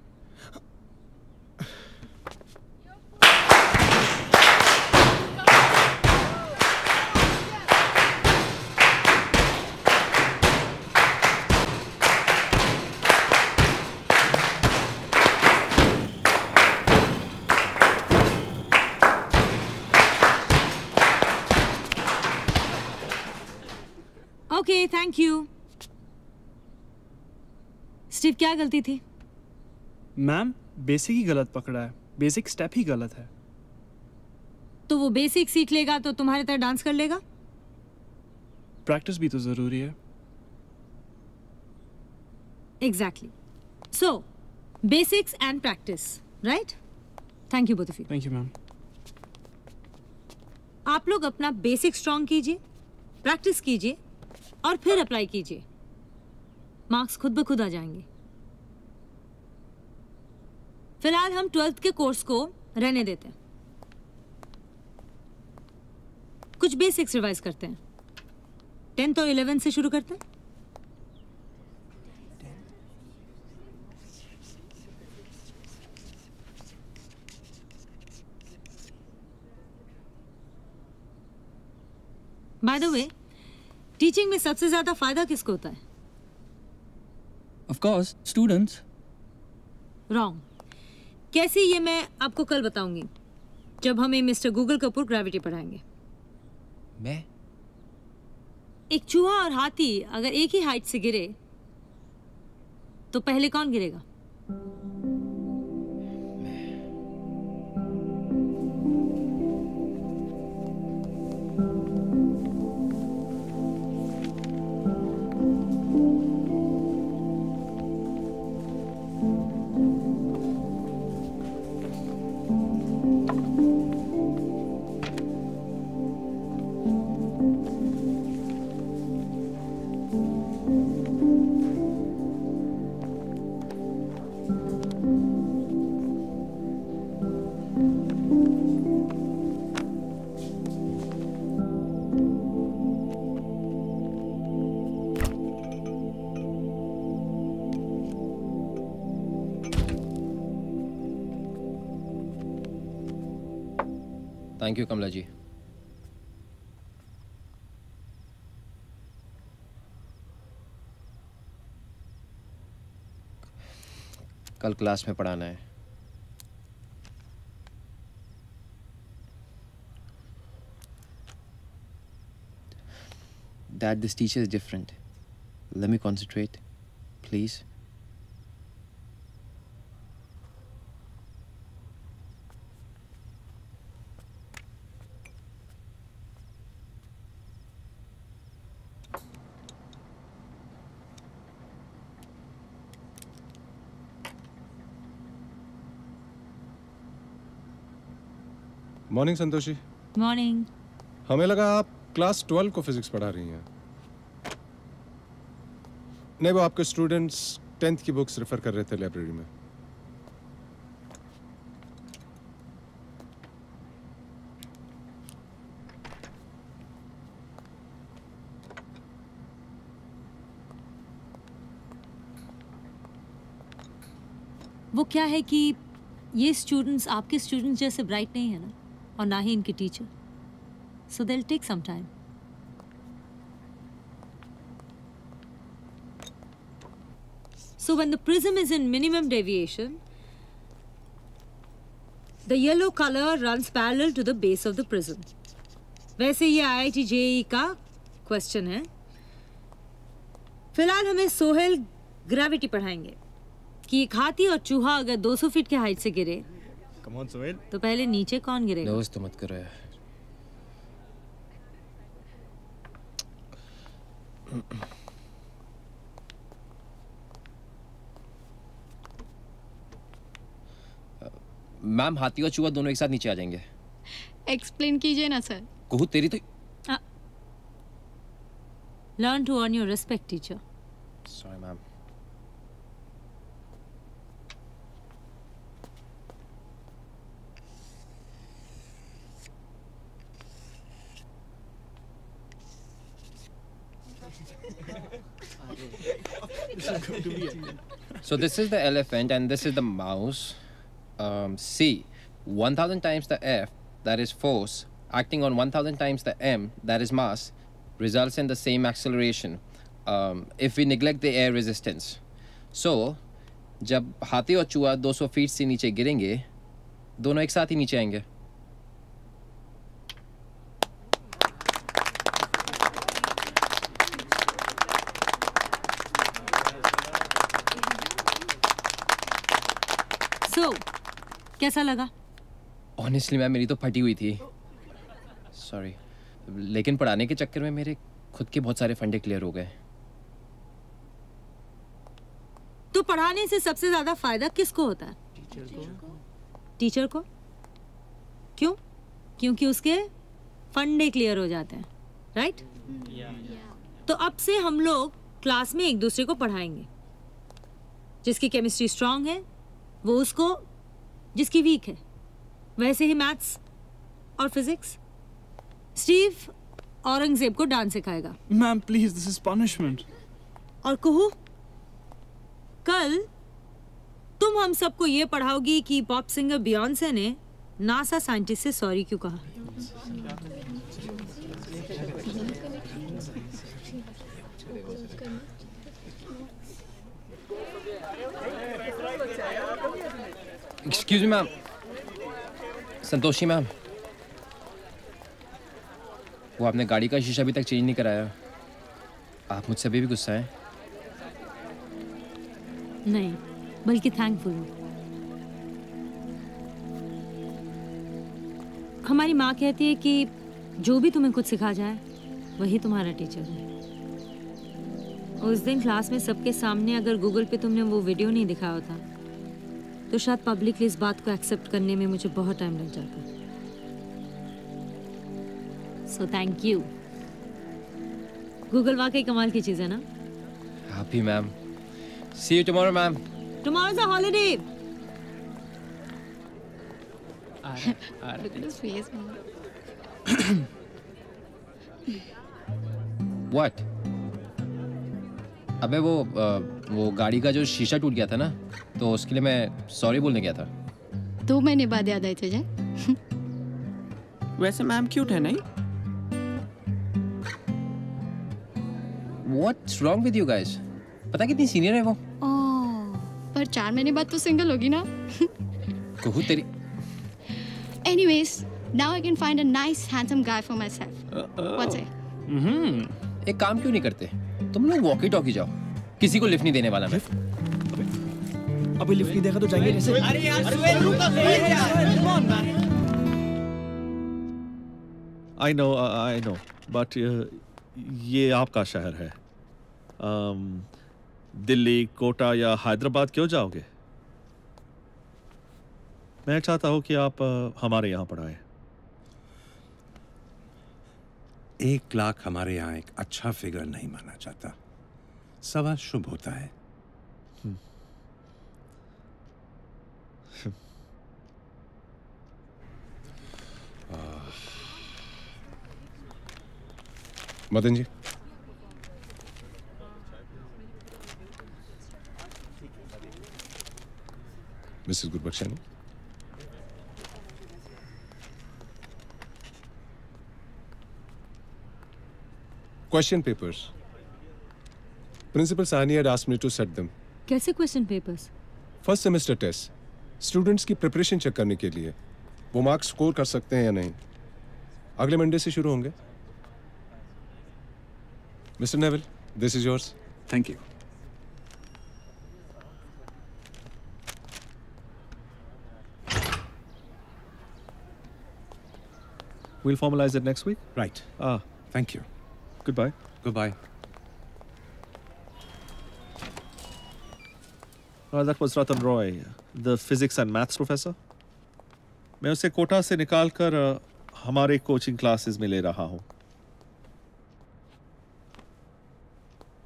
Okay, thank you. Steve, क्या गलती थी? मैम, बेसिक ही गलत पकड़ा है। बेसिक स्टेप ही गलत है। तो वो बेसिक सीख लेगा तो तुम्हारी तरह डांस कर लेगा? प्रैक्टिस भी तो जरूरी है। Exactly. So basics and practice, right? Thank you both of you. Thank you ma'am. आप लोग अपना बेसिक स्ट्रॉन्ग कीजिए, प्रैक्टिस कीजिए और फिर अप्लाई कीजिए। मार्क्स खुद ब खुद आ जाएंगे। फिलहाल हम 12th के कोर्स को रहने देते हैं। कुछ बेसिक्स रिवाइज करते हैं। 10th और 11th से शुरू करते हैं। बाय द वे, टीचिंग में सबसे ज्यादा फायदा किसको होता है? Of course students. रॉन्ग। कैसे, ये मैं आपको कल बताऊंगी जब हमें मिस्टर गूगल कपूर ग्रेविटी पढ़ाएंगे। मैं? एक चूहा और हाथी अगर एक ही हाइट से गिरे तो पहले कौन गिरेगा? थैंक यू कमला जी। कल क्लास में पढ़ाना है। Dad, this teacher is different. Let me concentrate, please. Morning Santoshi. Morning. हमें लगा आप क्लास 12 को फिजिक्स पढ़ा रही हैं। नहीं, वो आपके स्टूडेंट्स 10th की बुक्स रेफर कर रहे थे लाइब्रेरी में। वो क्या है कि ये स्टूडेंट्स आपके स्टूडेंट्स जैसे ब्राइट नहीं है ना, और ना ही इनके teacher, so they'll take some time. So when the prism is in minimum deviation, the yellow color runs parallel to the base of the prism. वैसे ये IIT JEE का क्वेश्चन है। फिलहाल हमें सोहेल ग्रेविटी पढ़ाएंगे कि एक हाथी और चूहा अगर 200 फीट के हाइट से गिरे Come on, सोहेल। तो पहले नीचे कौन गिरेगा? नर्वस तो मत करो यार। मैम, हाथी और चूहा दोनों एक साथ नीचे आ जाएंगे। एक्सप्लेन कीजिए ना सर। कहूँ तेरी तो। Learn to earn your respect, teacher. Sorry, ma'am. So this is the elephant and this is the mouse. C, 1000 times the F, that is force, acting on 1000 times the M, that is mass, results in the same acceleration if we neglect the air resistance. So, जब हाथी और चूहा 200 feet से नीचे गिरेंगे, दोनों एक साथ ही नीचे आएंगे। So, कैसा लगा? ऑनेस्टली मैम मेरी तो फटी हुई थी, सॉरी, लेकिन पढ़ाने के चक्कर में मेरे खुद के बहुत सारे फंडे क्लियर हो गए। तो पढ़ाने से सबसे ज्यादा फायदा किसको होता है? टीचर को। क्यों? क्योंकि उसके फंडे क्लियर हो जाते हैं, राइट? तो अब से हम लोग क्लास में एक दूसरे को पढ़ाएंगे। जिसकी केमिस्ट्री स्ट्रांग है वो उसको, जिसकी वीक है वैसे ही मैथ्स और फिजिक्स। स्टीव औरंगजेब को डांस सिखाएगा। Ma'am please, this is punishment. और कुहू, कल तुम हम सबको ये पढ़ाओगी कि पॉप सिंगर बियॉन्से ने नासा साइंटिस्ट से सॉरी क्यों कहा। Excuse me ma'am. Santoshi ma'am, वो आपने गाड़ी का शीशा अभी तक चेंज नहीं कराया। आप मुझसे अभी भी गुस्सा हैं? नहीं, बल्कि थैंकफुल हूँ। हमारी माँ कहती है कि जो भी तुम्हें कुछ सिखा जाए वही तुम्हारा टीचर है। उस दिन क्लास में सबके सामने अगर गूगल पे तुमने वो वीडियो नहीं दिखाया होता तो शायद पब्लिकली इस बात को एक्सेप्ट करने में मुझे बहुत टाइम लग जाता। So thank you. गूगल वाकई कमाल की चीज़ है ना? आप भी ma'am. See you tomorrow ma'am. Tomorrow is a holiday. Look at his face, man. What? अबे वो गाड़ी का जो शीशा टूट गया था ना, तो उसके लिए मैं सॉरी बोलने गया था। 2 महीने बाद याद आई तुझे? वैसे मैम क्यूट है नहीं? What's wrong with you guys? पता कितनी सीनियर है वो? ओह, पर 4 महीने बाद तो सिंगल होगी ना? कहूँ तेरी। Anyways, now I can find a nice handsome guy for myself. What's it? एक काम क्यों नहीं करते? तुम लोग वॉकी टॉकी जाओ। किसी को लिफ्ट नहीं देने वाला मैं। अभी लिफ्ट नहीं देगा तो जाएंगे कैसे? अरे यार सुहेल रुक तो सही यार, come on man. I know, but ये आपका शहर है। दिल्ली, कोटा या हैदराबाद क्यों जाओगे? मैं चाहता हूँ कि आप हमारे यहाँ पढ़ाएं। 1 लाख हमारे यहाँ एक अच्छा फिगर नहीं माना जाता। सवा शुभ होता है। Madan ji, Mrs Gurbakhshani, question papers. Principal Sani had asked me to set them. कैसे question papers? First semester test, students की प्रिपरेशन चेक करने के लिए। वो मार्क्स स्कोर कर सकते हैं या नहीं। अगले मंडे से शुरू होंगे। Mister Neville, this is yours. Thank you. We'll formalize it next week. Right. Thank you. Goodbye. Goodbye. That was Ratan Roy, the physics and maths professor. मैं उसे कोटा से निकालकर हमारे कोचिंग क्लासेस में ले रहा हूँ।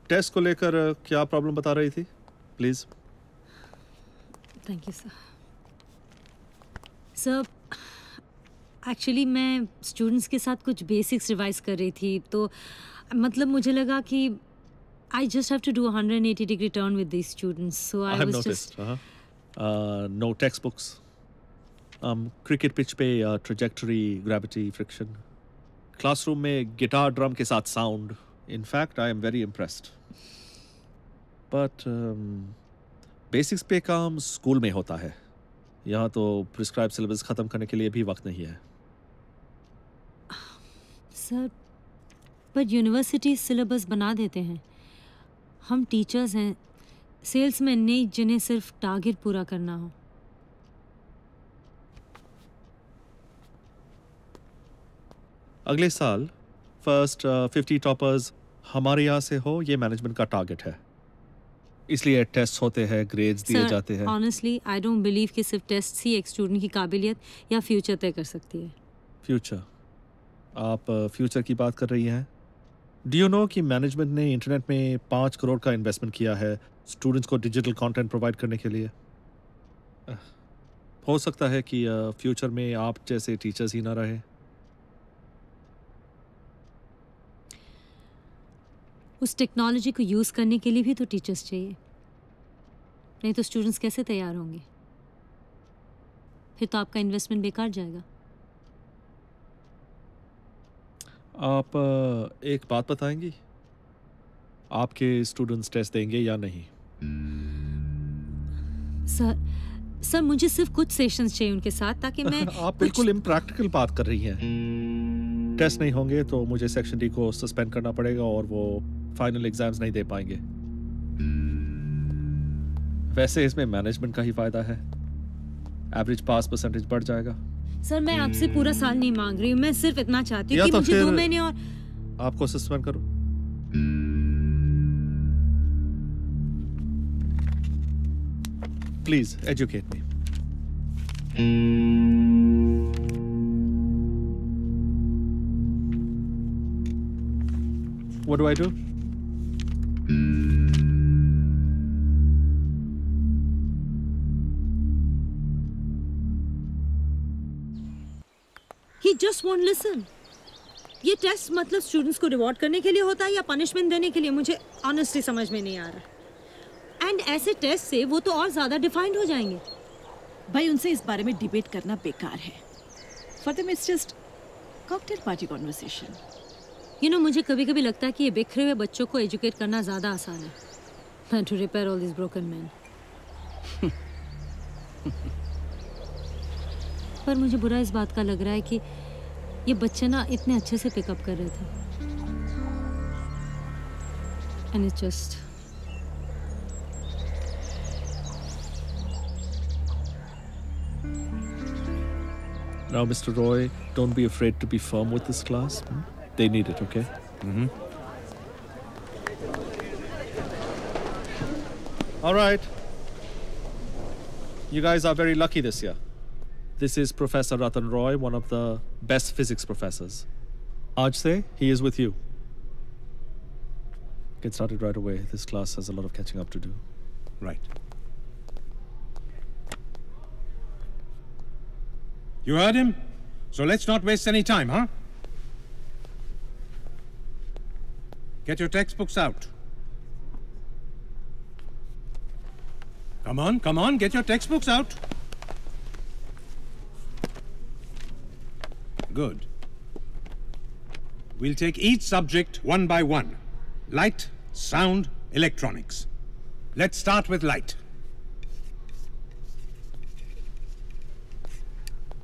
टेस्ट को लेकर क्या प्रॉब्लम बता रही थी? Please. Thank you sir. Sir, actually मैं स्टूडेंट्स के साथ कुछ बेसिक्स रिवाइज कर रही थी, तो मतलब मुझे लगा कि I just have to do 180 degree turn with these students, so I was just no text books, cricket pitch पे ट्रैजेक्टरी, ग्रेविटी, फ्रिक्शन, क्लासरूम में गिटार ड्रम के साथ sound. In fact, I am very impressed. But basics पे काम school में होता है। यहाँ तो प्रिस्क्राइब सिलेबस ख़त्म करने के लिए भी वक्त नहीं है। सर, पर यूनिवर्सिटी सिलेबस बना देते हैं। हम टीचर्स हैं, सेल्समैन नहीं जिन्हें सिर्फ टारगेट पूरा करना हो। अगले साल फर्स्ट 50 टॉपर्स हमारे यहाँ से हो, ये मैनेजमेंट का टारगेट है। इसलिए टेस्ट होते हैं, ग्रेड्स दिए जाते हैं। ऑनेस्टली आई डोंट बिलीव कि सिर्फ टेस्ट ही एक स्टूडेंट की काबिलियत या फ्यूचर तय कर सकती है। फ्यूचर? आप फ्यूचर की बात कर रही हैं? डू यू नो कि मैनेजमेंट ने इंटरनेट में 5 करोड़ का इन्वेस्टमेंट किया है स्टूडेंट्स को डिजिटल कंटेंट प्रोवाइड करने के लिए? हो सकता है कि फ्यूचर में आप जैसे टीचर्स ही ना रहे। उस टेक्नोलॉजी को यूज़ करने के लिए भी तो टीचर्स चाहिए, नहीं तो स्टूडेंट्स कैसे तैयार होंगे? फिर तो आपका इन्वेस्टमेंट बेकार जाएगा। आप एक बात बताएंगी, आपके स्टूडेंट्स टेस्ट देंगे या नहीं? सर मुझे सिर्फ कुछ सेशंस चाहिए उनके साथ, ताकि मैं आप बिल्कुल इम्प्रैक्टिकल बात कर रही हैं। टेस्ट नहीं होंगे तो मुझे सेक्शन डी को सस्पेंड करना पड़ेगा और वो फाइनल एग्जाम्स नहीं दे पाएंगे। वैसे इसमें मैनेजमेंट का ही फायदा है, एवरेज पास परसेंटेज बढ़ जाएगा। सर मैं आपसे पूरा साल नहीं मांग रही हूँ, मैं सिर्फ इतना चाहती हूँ कि तो मुझे 2 महीने और आपको सस्पेंड करो। Please educate me. What do I do? He just won't listen. ये टेस्ट मतलब स्टूडेंट्स को रिवॉर्ड करने के लिए होता है या पनिशमेंट देने के लिए? मुझे ऑनेस्टली समझ में नहीं आ रहा। एंड ऐसे टेस्ट से वो तो और ज्यादा डिफाइंड हो जाएंगे। भाई उनसे इस बारे में डिबेट करना बेकार है। For them it's just cocktail party conversation. You know मुझे कभी कभी लगता है कि ये बिखरे हुए बच्चों को एजुकेट करना ज़्यादा आसान है than to repair all these broken men. पर मुझे बुरा इस बात का लग रहा है कि ये बच्चे ना इतने अच्छे से पिकअप कर रहे थे and it's just Now, Mr. Roy, don't be afraid to be firm with this class. They need it, okay? Mm-hmm. All right. You guys are very lucky this year. This is Professor Ratan Roy, one of the best physics professors. Aaj se, he is with you. Get started right away. This class has a lot of catching up to do. Right. You heard him? So let's not waste any time, huh? Get your textbooks out. Come on, get your textbooks out. Good. We'll take each subject one by one. Light, sound, electronics. Let's start with light.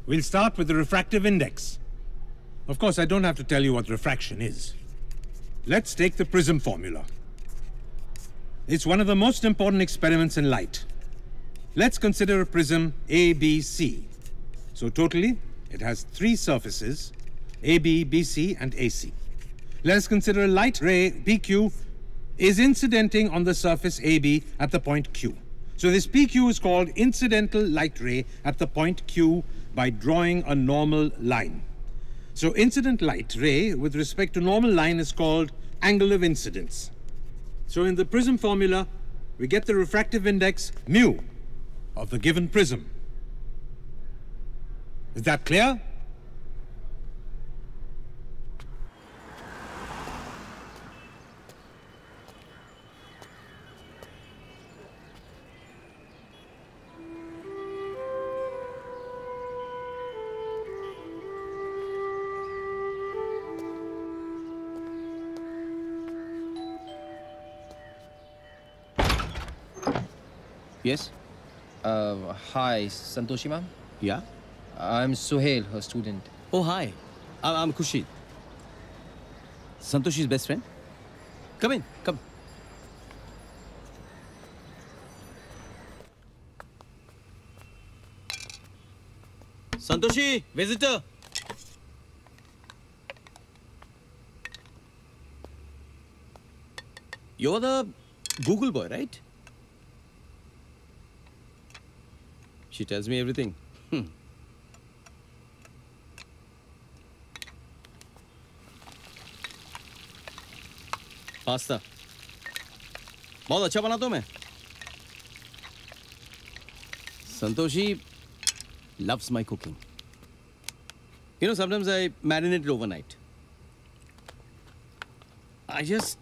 We'll start with the refractive index. Of course, I don't have to tell you what refraction is. Let's take the prism formula. It's one of the most important experiments in light. Let's consider a prism ABC. So totally, it has 3 surfaces, AB, BC, and AC. Let us consider a light ray, PQ, is incidenting on the surface AB at the point Q. So this PQ is called incidental light ray at the point Q by drawing a normal line. So incident light ray with respect to normal line is called angle of incidence. So in the prism formula, we get the refractive index mu of the given prism. Is that clear? Yes? Hi, Santoshi ma'am? Yeah? I'm Suhail, her student. Oh, hi. I'm Khushid. Santoshi's best friend? Come in, come. Santoshi, visitor. You're the Google boy, right? She tells me everything. Pasta बहुत अच्छा बनाता हूँ मैं. Santoshi loves my cooking. You know, sometimes I marinate it overnight. I just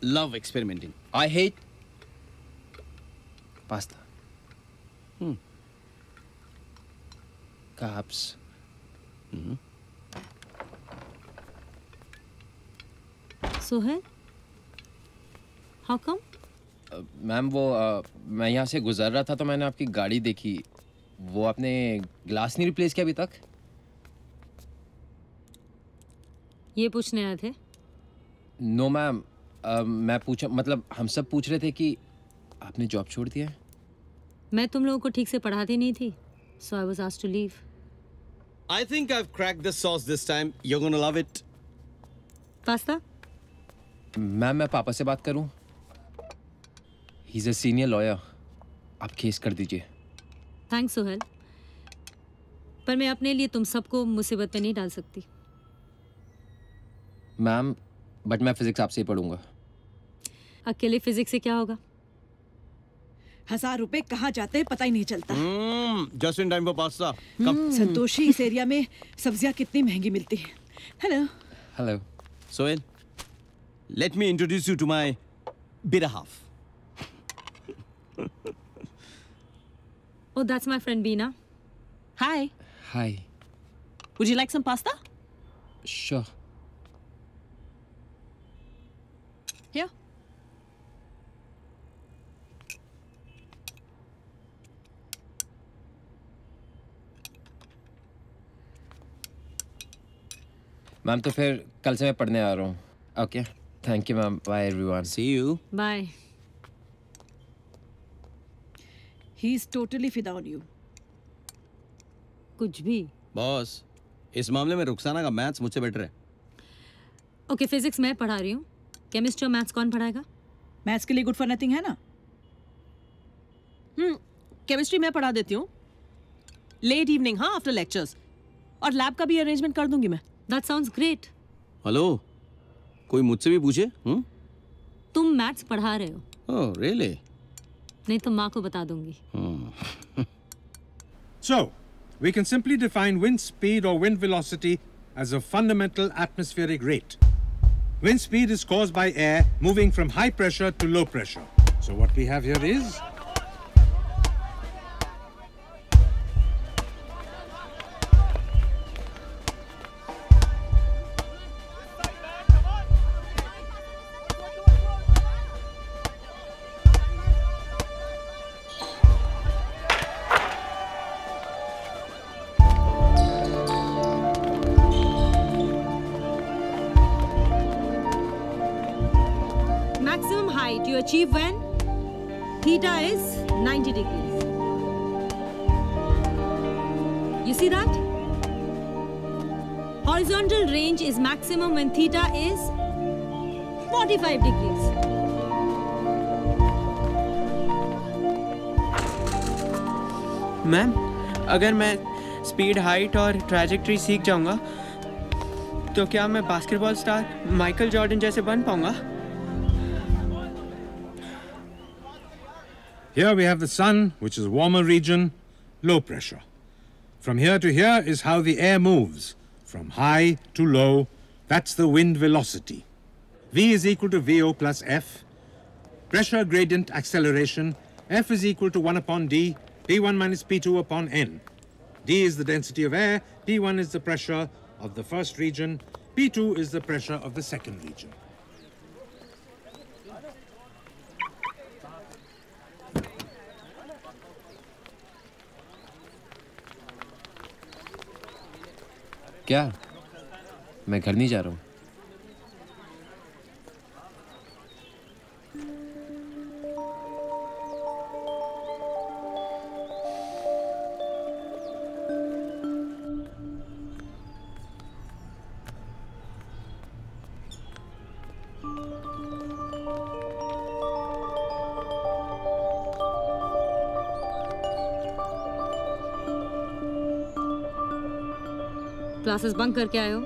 love experimenting. I hate pasta. Carbs. Sohail? How come? Ma'am वो मैं यहाँ से गुजर रहा था तो मैंने आपकी गाड़ी देखी. वो आपने ग्लास नहीं रिप्लेस किया अभी तक? ये पूछने आए थे? नो मैम, मैं पूछा मतलब हम सब पूछ रहे थे कि आपने जॉब छोड़ दिया है. मैं तुम लोगों को ठीक से पढ़ाती नहीं थी, so I was asked to leave. I think I've cracked the sauce this time. You're gonna love it. Pasta? Ma'am मैं पापा से बात करूं? He's a senior lawyer. आप केस कर दीजिए. थैंक्स सोहेल, पर मैं अपने लिए तुम सबको मुसीबत में नहीं डाल सकती. मैम बट मैं फिजिक्स आपसे ही पढ़ूंगा. अकेले फिजिक्स से क्या होगा? 1000 रुपए कहाँ जाते हैं पता ही नहीं चलता. Just in time for pasta. Santoshi, इस एरिया में सब्जियां कितनी महंगी मिलती हैं. Hello. Hello. Sohail, let me introduce you to my better half. Oh, that's my friend Beena. Hi. Hi. Would you like some pasta? Sure. Here. Ma'am तो फिर कल से मैं पढ़ने आ रहा हूँ. Okay. Thank you ma'am. Bye everyone. See you. Bye. He is totally fida on you. कुछ भी. बॉस, इस मामले में रुखसाना का मैथ्स मुझसे बेटर है. ओके, फिजिक्स मैं पढ़ा रही हूँ. केमिस्ट्री और मैथ्स कौन पढ़ाएगा? मैथ्स के लिए गुड फॉर नथिंग है ना. केमिस्ट्री मैं पढ़ा देती हूँ. लेट इवनिंग, हाँ, आफ्टर लेक्चर्स. और लैब का भी अरेंजमेंट कर दूंगी मैं. That sounds great. हेलो, कोई मुझसे भी पूछे? तुम मैथ्स पढ़ा रहे हो? Oh, really? नहीं तो माँ को बता दूंगी. So, we can simply define wind speed or wind velocity as a fundamental atmospheric rate. Wind speed is caused by air moving from high pressure to low pressure. So what we have here is maximum height you achieve when theta is 90 degrees. You see that? Horizontal range is maximum when theta is 45 degrees. Ma'am, अगर मैं speed, height और trajectory सीख जाऊंगा तो क्या मैं basketball star Michael Jordan जैसे बन पाऊंगा? here we have the sun, which is warmer region, low pressure. From here to here is how the air moves, from high to low. That's the wind velocity. V is equal to VO plus F. Pressure gradient acceleration, F is equal to 1 upon D, P1 minus P2 upon N. D is the density of air, P1 is the pressure of the first region, P2 is the pressure of the second region. क्या? मैं घर नहीं जा रहा हूँ. Classes bunk करके आए हो?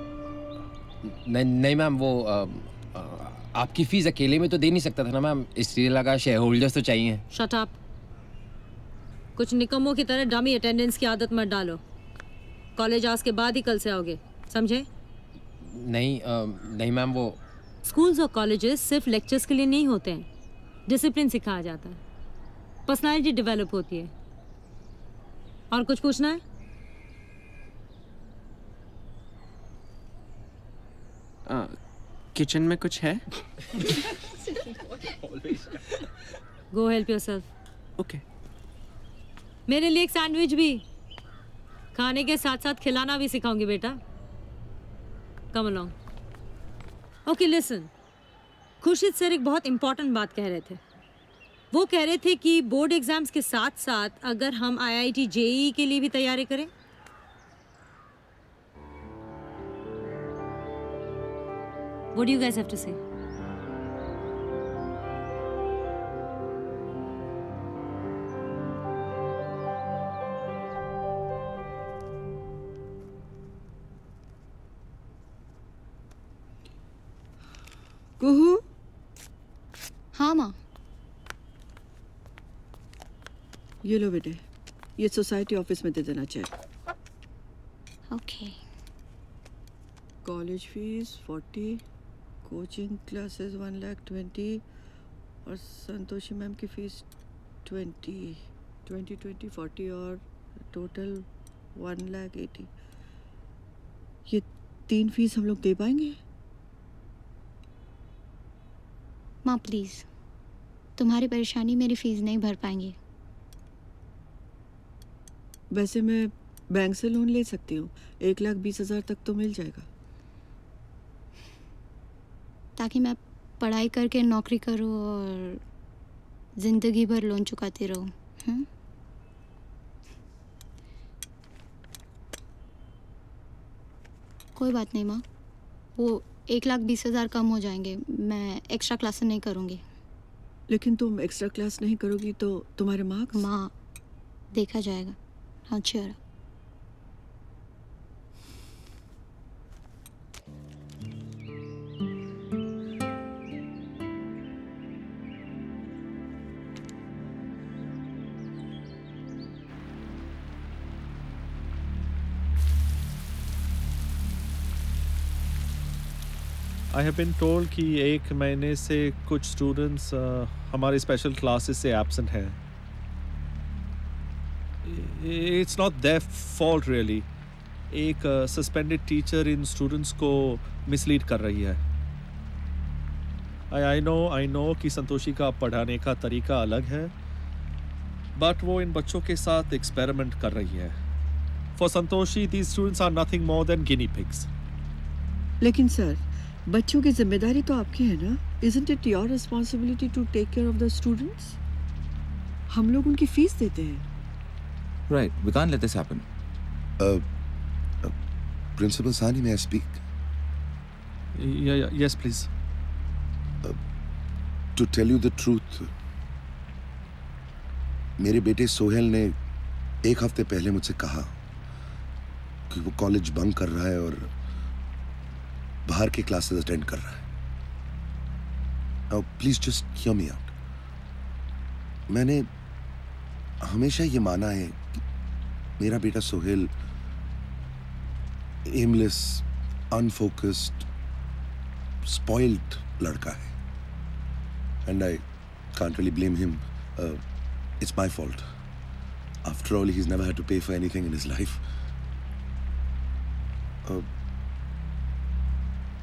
नहीं मैम, वो आपकी फीस अकेले में तो दे नहीं सकता था ना मैम, इसलिए लगा शेयर होल्डर्स तो चाहिए। Shut up. कुछ निकम्मों की तरह डमी अटेंडेंस की आदत मत डालो। कॉलेज आज के बाद ही कल से आओगे, समझे? नहीं मैम, वो स्कूल्स और कॉलेजेस सिर्फ लेक्चर्स के लिए नहीं होते हैं, डिसिप्लिन सिखाया जाता है, पर्सनालिटी डेवलप होती है। और कुछ पूछना है? किचन में कुछ है? गो हेल्प योरसेल्फ। ओके। मेरे लिए एक सैंडविच भी। खाने के साथ साथ खिलाना भी सिखाऊंगी बेटा। Come along. Okay listen, Khurshid sir एक बहुत इंपॉर्टेंट बात कह रहे थे। वो कह रहे थे कि बोर्ड एग्जाम्स के साथ साथ अगर हम IIT JEE के लिए भी तैयारी करें। What do you guys have to say? कुहू? हाँ माँ। ये लो बेटे, ये सोसाइटी ऑफिस में दे देना चाहिए। Okay. College fees 40, coaching classes 1,20,000 और संतोषी मैम की फीस 20, 40 और टोटल 1,80,000। ये 3 फीस हम लोग दे पाएंगे? माँ प्लीज़, तुम्हारी परेशानी मेरी फीस नहीं भर पाएंगी। वैसे मैं बैंक से लोन ले सकती हूँ, 1,20,000 तक तो मिल जाएगा। ताकि मैं पढ़ाई करके नौकरी करूँ और ज़िंदगी भर लोन चुकाती रहूँ। कोई बात नहीं माँ, वो 1,20,000 कम हो जाएंगे। मैं एक्स्ट्रा क्लास नहीं करूँगी। लेकिन तुम एक्स्ट्रा क्लास नहीं करोगी तो तुम्हारे मार्क्स? माँ, देखा जाएगा। हाँ sure. I have been told कि 1 महीने से कुछ स्टूडेंट्स हमारे स्पेशल क्लासेस से एब्सेंट हैं। It's not their fault really. एक सस्पेंडेड टीचर इन स्टूडेंट्स को मिसलीड कर रही है। आई नो कि संतोषी का पढ़ाने का तरीका अलग है, बट वो इन बच्चों के साथ एक्सपेरिमेंट कर रही है। For Santoshi these students are nothing more than guinea pigs. लेकिन सर, बच्चों की जिम्मेदारी तो आपकी है ना? Isn't it your responsibility to take care of the students? हम लोग उनकी फीस देते हैं। Right, we can't let this happen. Principal Sani, may I speak? Yes, please. To tell you the truth, मेरे बेटे सोहेल ने 1 हफ्ते पहले मुझसे कहा कि वो कॉलेज बंक कर रहा है और बाहर के क्लासेस अटेंड कर रहा है। Now, please just hear me out. मैंने हमेशा ये माना है कि मेरा बेटा सोहेल एमलेस, अनफोकस्ड, स्पॉइल्ड लड़का है। And I can't really blame him. It's my fault. After all, he's never had to pay for anything in his life.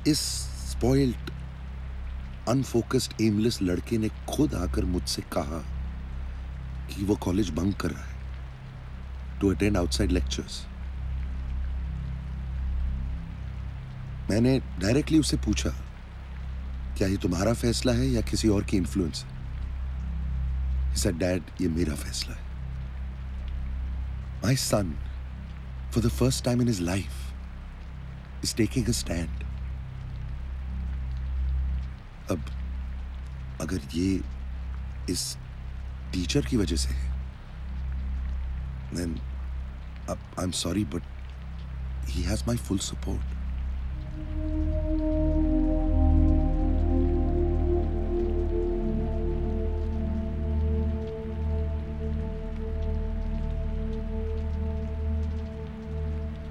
इस स्पॉइल्ड, अनफोकस्ड, एमलेस लड़के ने खुद आकर मुझसे कहा कि वो कॉलेज बंक कर रहा है टू अटेंड आउटसाइड लेक्चर्स। मैंने डायरेक्टली उससे पूछा, क्या ये तुम्हारा फैसला है या किसी और की इन्फ्लुएंस? He said, Dad, ये मेरा फैसला है। My son, for the first time in his life, is taking a stand. अब अगर ये इस टीचर की वजह से है, then I'm sorry, but he has my full support.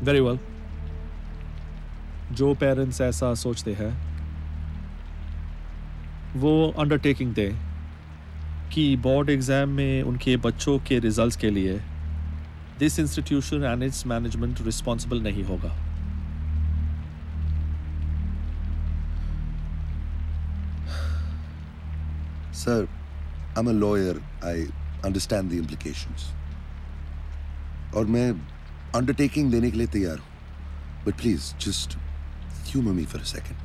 Very well, जो पेरेंट्स ऐसा सोचते हैं वो अंडरटेकिंग दें कि बोर्ड एग्ज़ाम में उनके बच्चों के रिजल्ट्स के लिए this institution and it's management responsible नहीं होगा। Sir, I'm a lawyer. I understand the implications. और मैं अंडरटेकिंग देने के लिए तैयार हूं, but please just humour me for a second.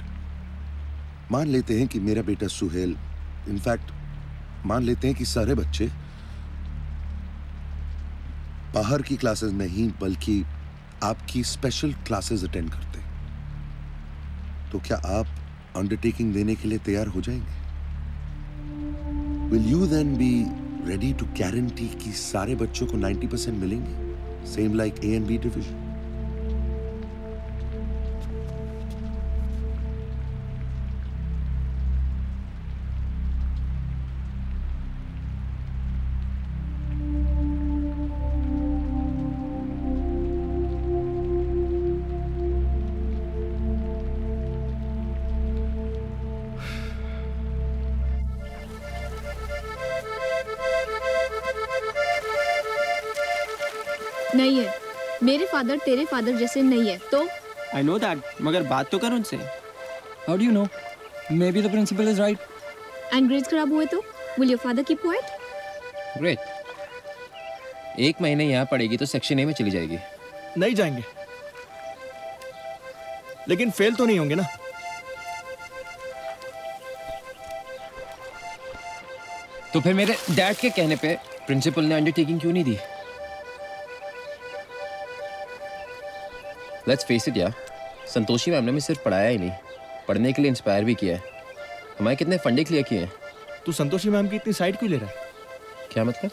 मान लेते हैं कि मेरा बेटा सुहेल, इनफैक्ट मान लेते हैं कि सारे बच्चे बाहर की क्लासेस नहीं बल्कि आपकी स्पेशल क्लासेस अटेंड करते, तो क्या आप अंडरटेकिंग देने के लिए तैयार हो जाएंगे? Will you then be ready to guarantee कि सारे बच्चों को 90% मिलेंगे, same like A and B division? नहीं है, मेरे फादर तेरे फादर जैसे नहीं है तो। I know that, मगर बात तो कर उनसे। How do you know? Maybe the principal is right. And grades खराब हुए तो? Will your father keep quiet? Great. 1 महीने यहाँ पढ़ेगी तो सेक्शन ए में चली जाएगी। नहीं जाएंगे, लेकिन फेल तो नहीं होंगे ना। तो फिर मेरे डैड के कहने पे प्रिंसिपल ने अंडरटेकिंग क्यों नहीं दी? लेट्स फेस इट यार, संतोषी मैम ने हमें सिर्फ पढ़ाया ही नहीं, पढ़ने के लिए इंस्पायर भी किया है। हमारे कितने फंडे क्लियर किए हैं। तू संतोषी मैम की इतनी साइड क्यों ले रहा है? क्या मतलब?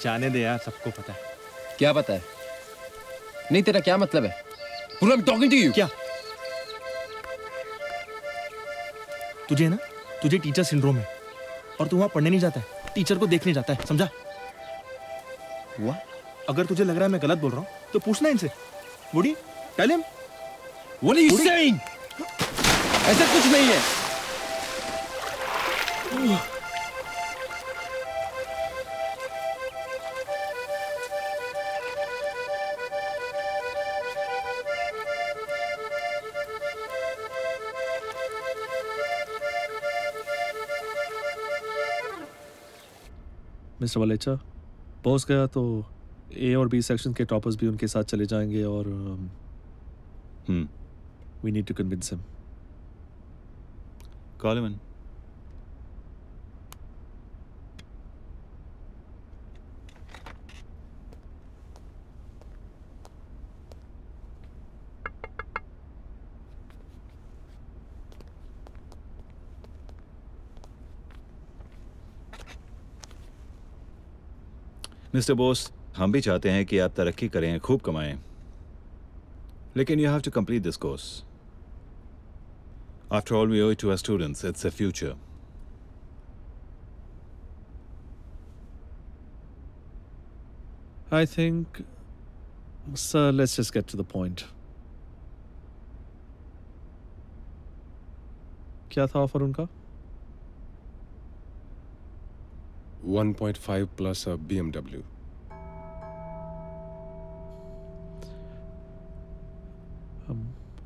जाने दे यार, सबको पता है। क्या पता है? नहीं, तेरा क्या मतलब है? पूरा टॉकिंग टू यू। क्या तुझे ना, तुझे टीचर सिंड्रोम है और तू वहां पढ़ने नहीं जाता है, टीचर को देखने जाता है, समझा? हुआ? अगर तुझे लग रहा है मैं गलत बोल रहा हूँ तो पूछना इनसे। Woody, tell him. What are you saying? ऐसा कुछ नहीं है। मिस्टर वलेचा, बॉस गया तो ए और बी सेक्शन के टॉपर्स भी उनके साथ चले जाएंगे और we need to convince him. Call him in. Mister Bose, हम भी चाहते हैं कि आप तरक्की करें, खूब कमाएं, लेकिन you have to complete this course. After all, we owe it to our students. It's their future. I think, sir, let's just get to the point. क्या था ऑफर उनका? 1.5 plus a BMW.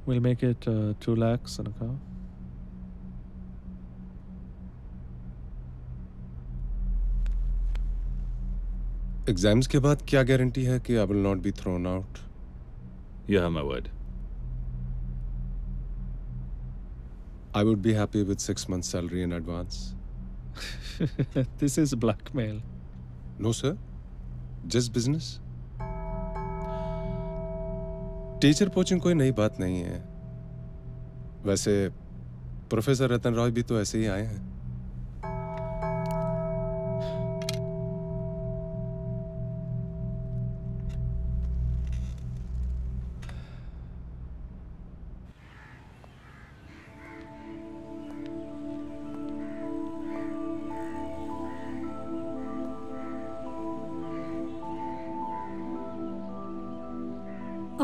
We'll make it 2 lakhs in a car. Exams के बाद क्या guarantee है कि I will not be thrown out? You have my word. I would be happy with 6 months salary in advance. This is blackmail. No, sir. Just business. Teacher poaching कोई नई बात नहीं है। वैसे प्रोफेसर रतन रॉय भी तो ऐसे ही आए हैं।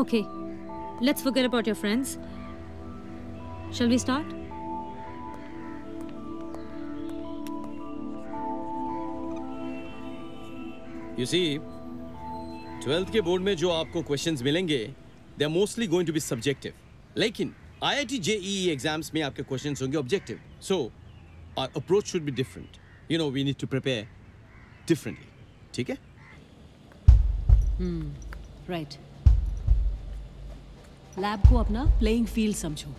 Okay, let's forget about your friends. Shall we start? You see, 12th के बोर्ड में जो आपको क्वेश्चंस मिलेंगे, they are mostly going to be subjective. लेकिन IIT JEE एग्जाम्स में आपके क्वेश्चंस होंगे objective. So, our approach should be different. You know, we need to prepare differently. ठीक है? राइट. लैब को अपना प्लेइंग फील्ड समझो.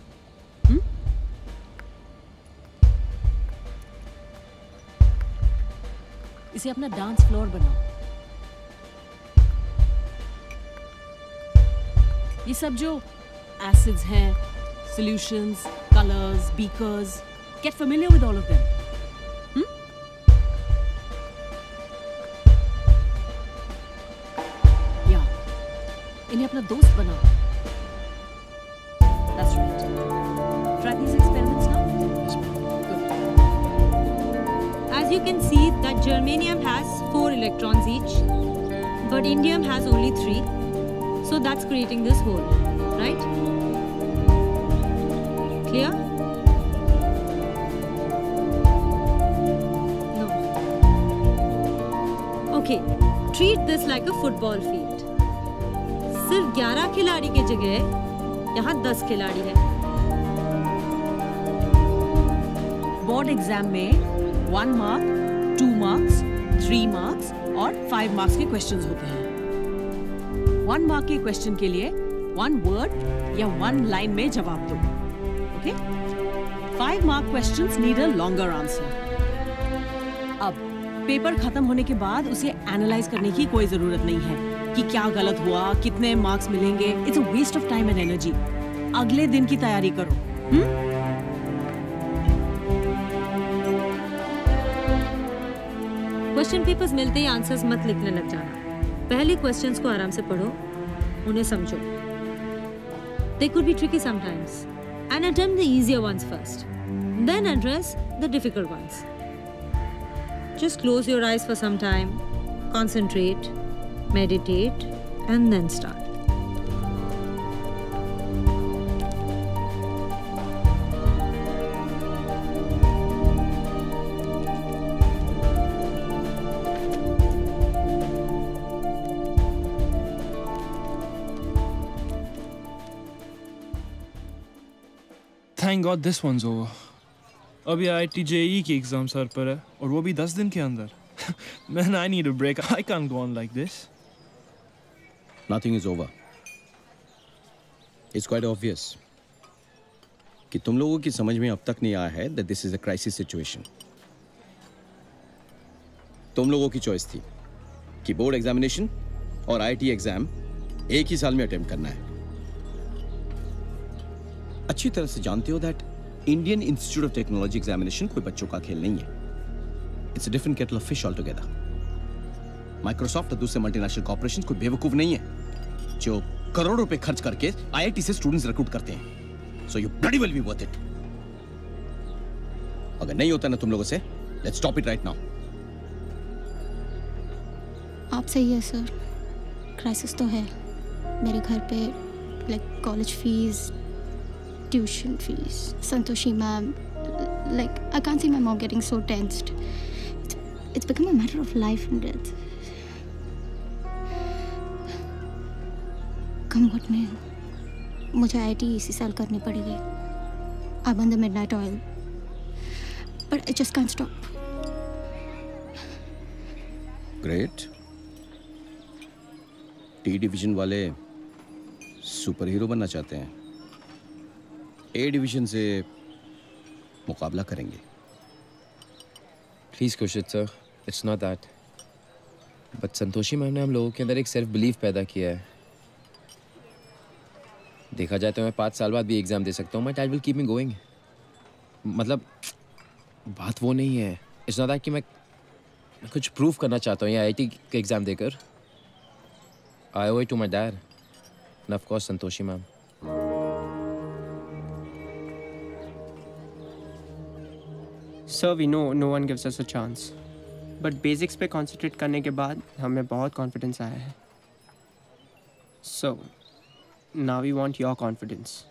इसे अपना डांस फ्लोर बनाओ. ये सब जो एसिड्स हैं, solutions, colours, beakers, get familiar with all of them. इन्हें अपना दोस्त बनाओ. That's right. Try these experiments now. As you can see that germanium has 4 electrons each, but indium has only 3. So that's creating this hole, right? Clear? No. Okay, treat this like a football field. सिर्फ 11 खिलाड़ी की जगह यहाँ 10 खिलाड़ी है. Board exam में 1 mark, 2 marks, 3 marks और 5 marks के क्वेश्चंस होते हैं. 1 मार्क के क्वेश्चन के लिए 1 वर्ड या 1 लाइन में जवाब दो. Okay? 5 mark questions need a longer answer. अब पेपर खत्म होने के बाद उसे एनालाइज करने की कोई जरूरत नहीं है कि क्या गलत हुआ, कितने मार्क्स मिलेंगे. It's a waste of time and energy. अगले दिन की तैयारी करो. क्वेश्चन पेपर्स मिलते ही आंसर्स मत लिखने लग जाना. पहले क्वेश्चंस को आराम से पढ़ो, उन्हें समझो. They could be tricky sometimes, and attempt the easier ones first. Then address the difficult ones. Just close your eyes for some time, concentrate, meditate, and then start. Thank God this one's over. अभी IIT JEE की exam sir पर है और वो भी 10 दिन के अंदर. Man, I need a break. I can't go on like this. Nothing is over. It's quite obvious कि तुम लोगों की समझ में अब तक नहीं आया है that this is a crisis situation. तुम लोगों की चॉइस थी कि बोर्ड एग्जामिनेशन और IIT एग्जाम एक ही साल में अटेम्प्ट करना है. अच्छी तरह से जानते हो that Indian institute of technology examination कोई बच्चों का खेल नहीं है. It's a different kettle of fish all together. Microsoft और दूसरे मल्टीनेशनल कॉर्पोरेशन कोई बेवकूफ नहीं है जो करोड़ों रुपए खर्च करके IIT से स्टूडेंट्स रिक्रूट करते हैं. So you bloody will be worth it. अगर नहीं होता ना तुम लोगों से, let's stop it right now. आप सही है सर, क्राइसिस तो है. मेरे घर पे like college fees, tuition fees, Santoshi ma'am, like I can't see my mom getting so tensed. It's become a matter of life and death. Come what may, मुझे IIT इसी साल करनी पड़ेगी. I burn the midnight oil, but I just can't stop. Great. T division वाले super hero बनना चाहते हैं. A division से मुकाबला करेंगे. Please Kushit sir, it's not that. But Santoshi ma'am ने हम लोगों के अंदर एक सेल्फ बिलीफ पैदा किया है. देखा जाए तो मैं 5 साल बाद भी एग्जाम दे सकता हूँ. My dad will keep me going. मतलब बात वो नहीं है. It's not that कि मैं कुछ प्रूव करना चाहता हूँ या IIT का एग्जाम देकर. I owe it to my dad. And of course Santoshi ma'am. Sir, we know no one gives us a chance. But basics पे concentrate करने के बाद हमें बहुत confidence आया है. So, Now we want your confidence.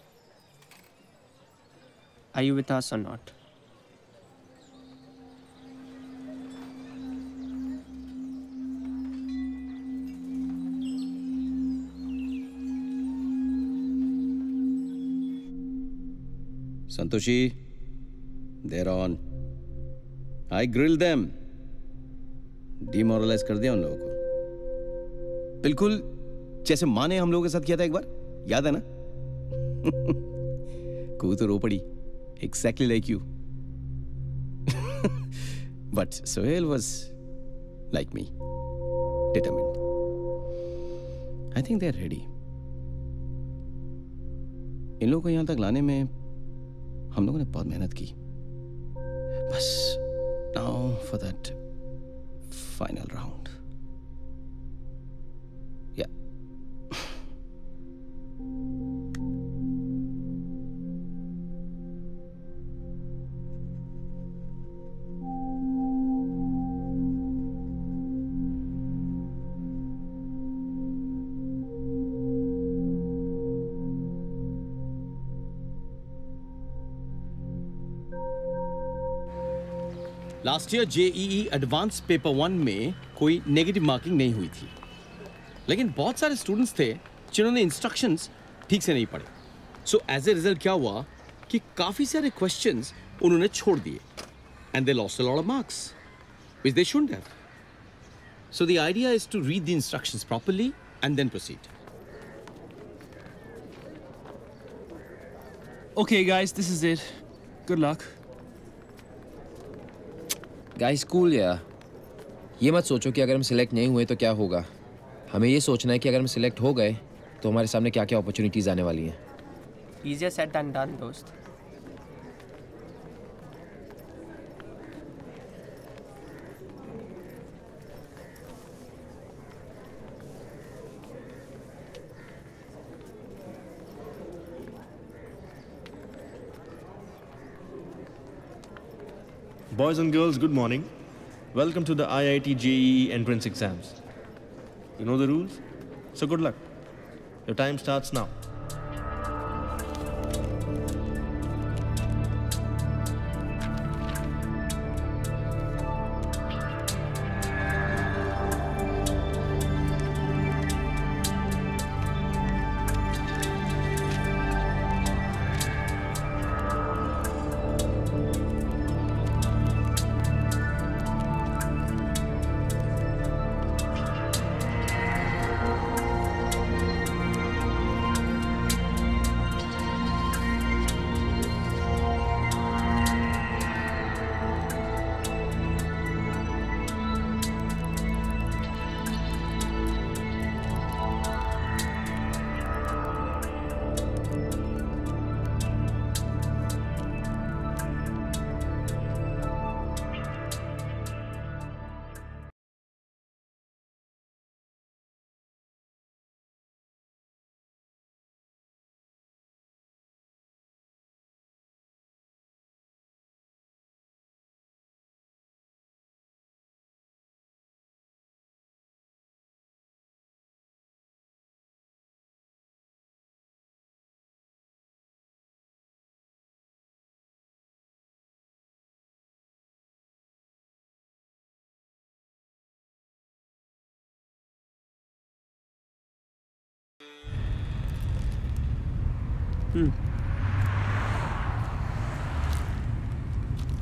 Are you with us or not? Santoshi, they're on. I grilled them. Demoralize कर दिया उन लोगों को. बिल्कुल जैसे माँ ने हम लोगों के साथ किया था एक बार, याद है ना? कू तो रो पड़ी. Exactly like you. But Sohail was like me, determined. I think they're ready. इन लोगों को यहाँ तक लाने में हम लोगों ने बहुत मेहनत की. बस now for that final round. Yeah. Last year JEE advance paper 1 में कोई नेगेटिव मार्किंग नहीं हुई थी, लेकिन बहुत सारे स्टूडेंट्स थे जिन्होंने इंस्ट्रक्शंस ठीक से नहीं पढ़े. सो एज ए रिजल्ट क्या हुआ कि काफी सारे क्वेश्चंस उन्होंने छोड़ दिए and they lost a lot of marks which they shouldn't have. So the idea is to read the instructions properly and then proceed. Okay, guys, this is it. Good luck. Guys cool यार. ये मत सोचो कि अगर हम select नहीं हुए तो क्या होगा. हमें ये सोचना है कि अगर हम सिलेक्ट हो गए तो हमारे सामने क्या क्या अपॉर्चुनिटीज आने वाली हैं. Easier said than done, दोस्त. Boys and girls, good morning. Welcome to the IIT JEE entrance exams. You know the rules? So good luck. Your time starts now.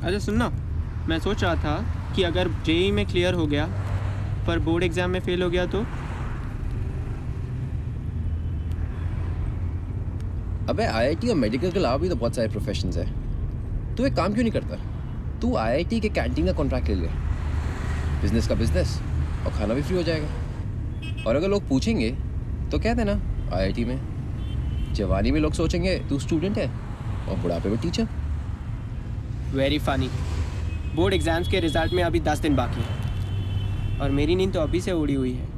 अच्छा सुनना, मैं सोच रहा था कि अगर जेईई में क्लियर हो गया पर बोर्ड एग्जाम में फेल हो गया तो. अबे आईआईटी और मेडिकल के अलावा भी तो बहुत सारे प्रोफेशंस हैं. तू एक काम क्यों नहीं करता? तू आईआईटी के कैंटीन का कॉन्ट्रैक्ट ले ले. बिजनेस का बिजनेस और खाना भी फ्री हो जाएगा. और अगर लोग पूछेंगे तो कह देना आईआईटी में. जवानी में लोग सोचेंगे तू स्टूडेंट है और बुढ़ापे में teacher. Very funny. Board exams के रिजल्ट में अभी 10 दिन बाकी हैं और मेरी नींद तो अभी से उड़ी हुई है.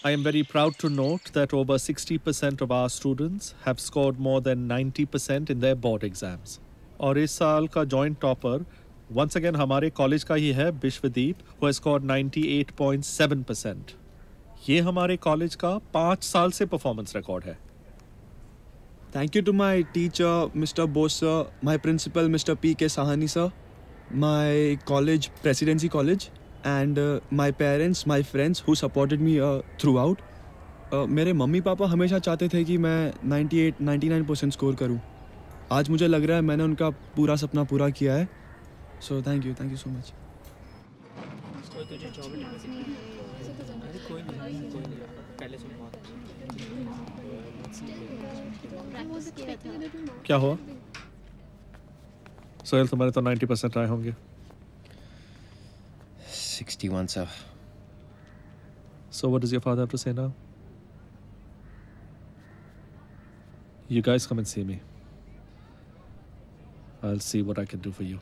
I am very proud to note that over 60% of our students have scored more than 90% in their board exams. और इस साल का joint topper once again हमारे कॉलेज का ही है विश्वदीप, who has scored 98.7%. ये हमारे कॉलेज का 5 साल से परफॉर्मेंस रिकॉर्ड है. Thank you to my teacher, Mr. Bose sir, my principal, Mr. P.K. Sahani sir, my college, Presidency College, and my parents, my friends who supported me throughout. मेरे mummy papa हमेशा चाहते थे कि मैं 98-99% score करूं. आज मुझे लग रहा है मैंने उनका पूरा सपना पूरा किया है. So thank you so much. क्या हुआ? सोहेल, तुम्हारे तो 90% आए होंगे. 61 sir. So what does your father have to say now? You guys come and see me. I'll see what I can do for you.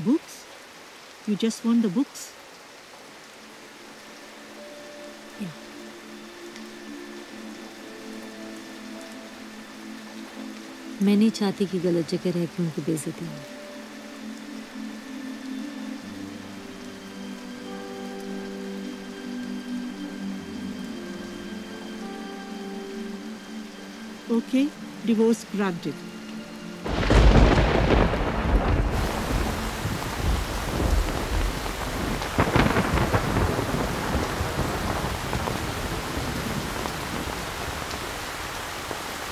Books? You just want the books? Yeah. मैं नहीं चाहती कि गलत जगह रह के उनकी बेइज्जती हो. Okay, divorce granted.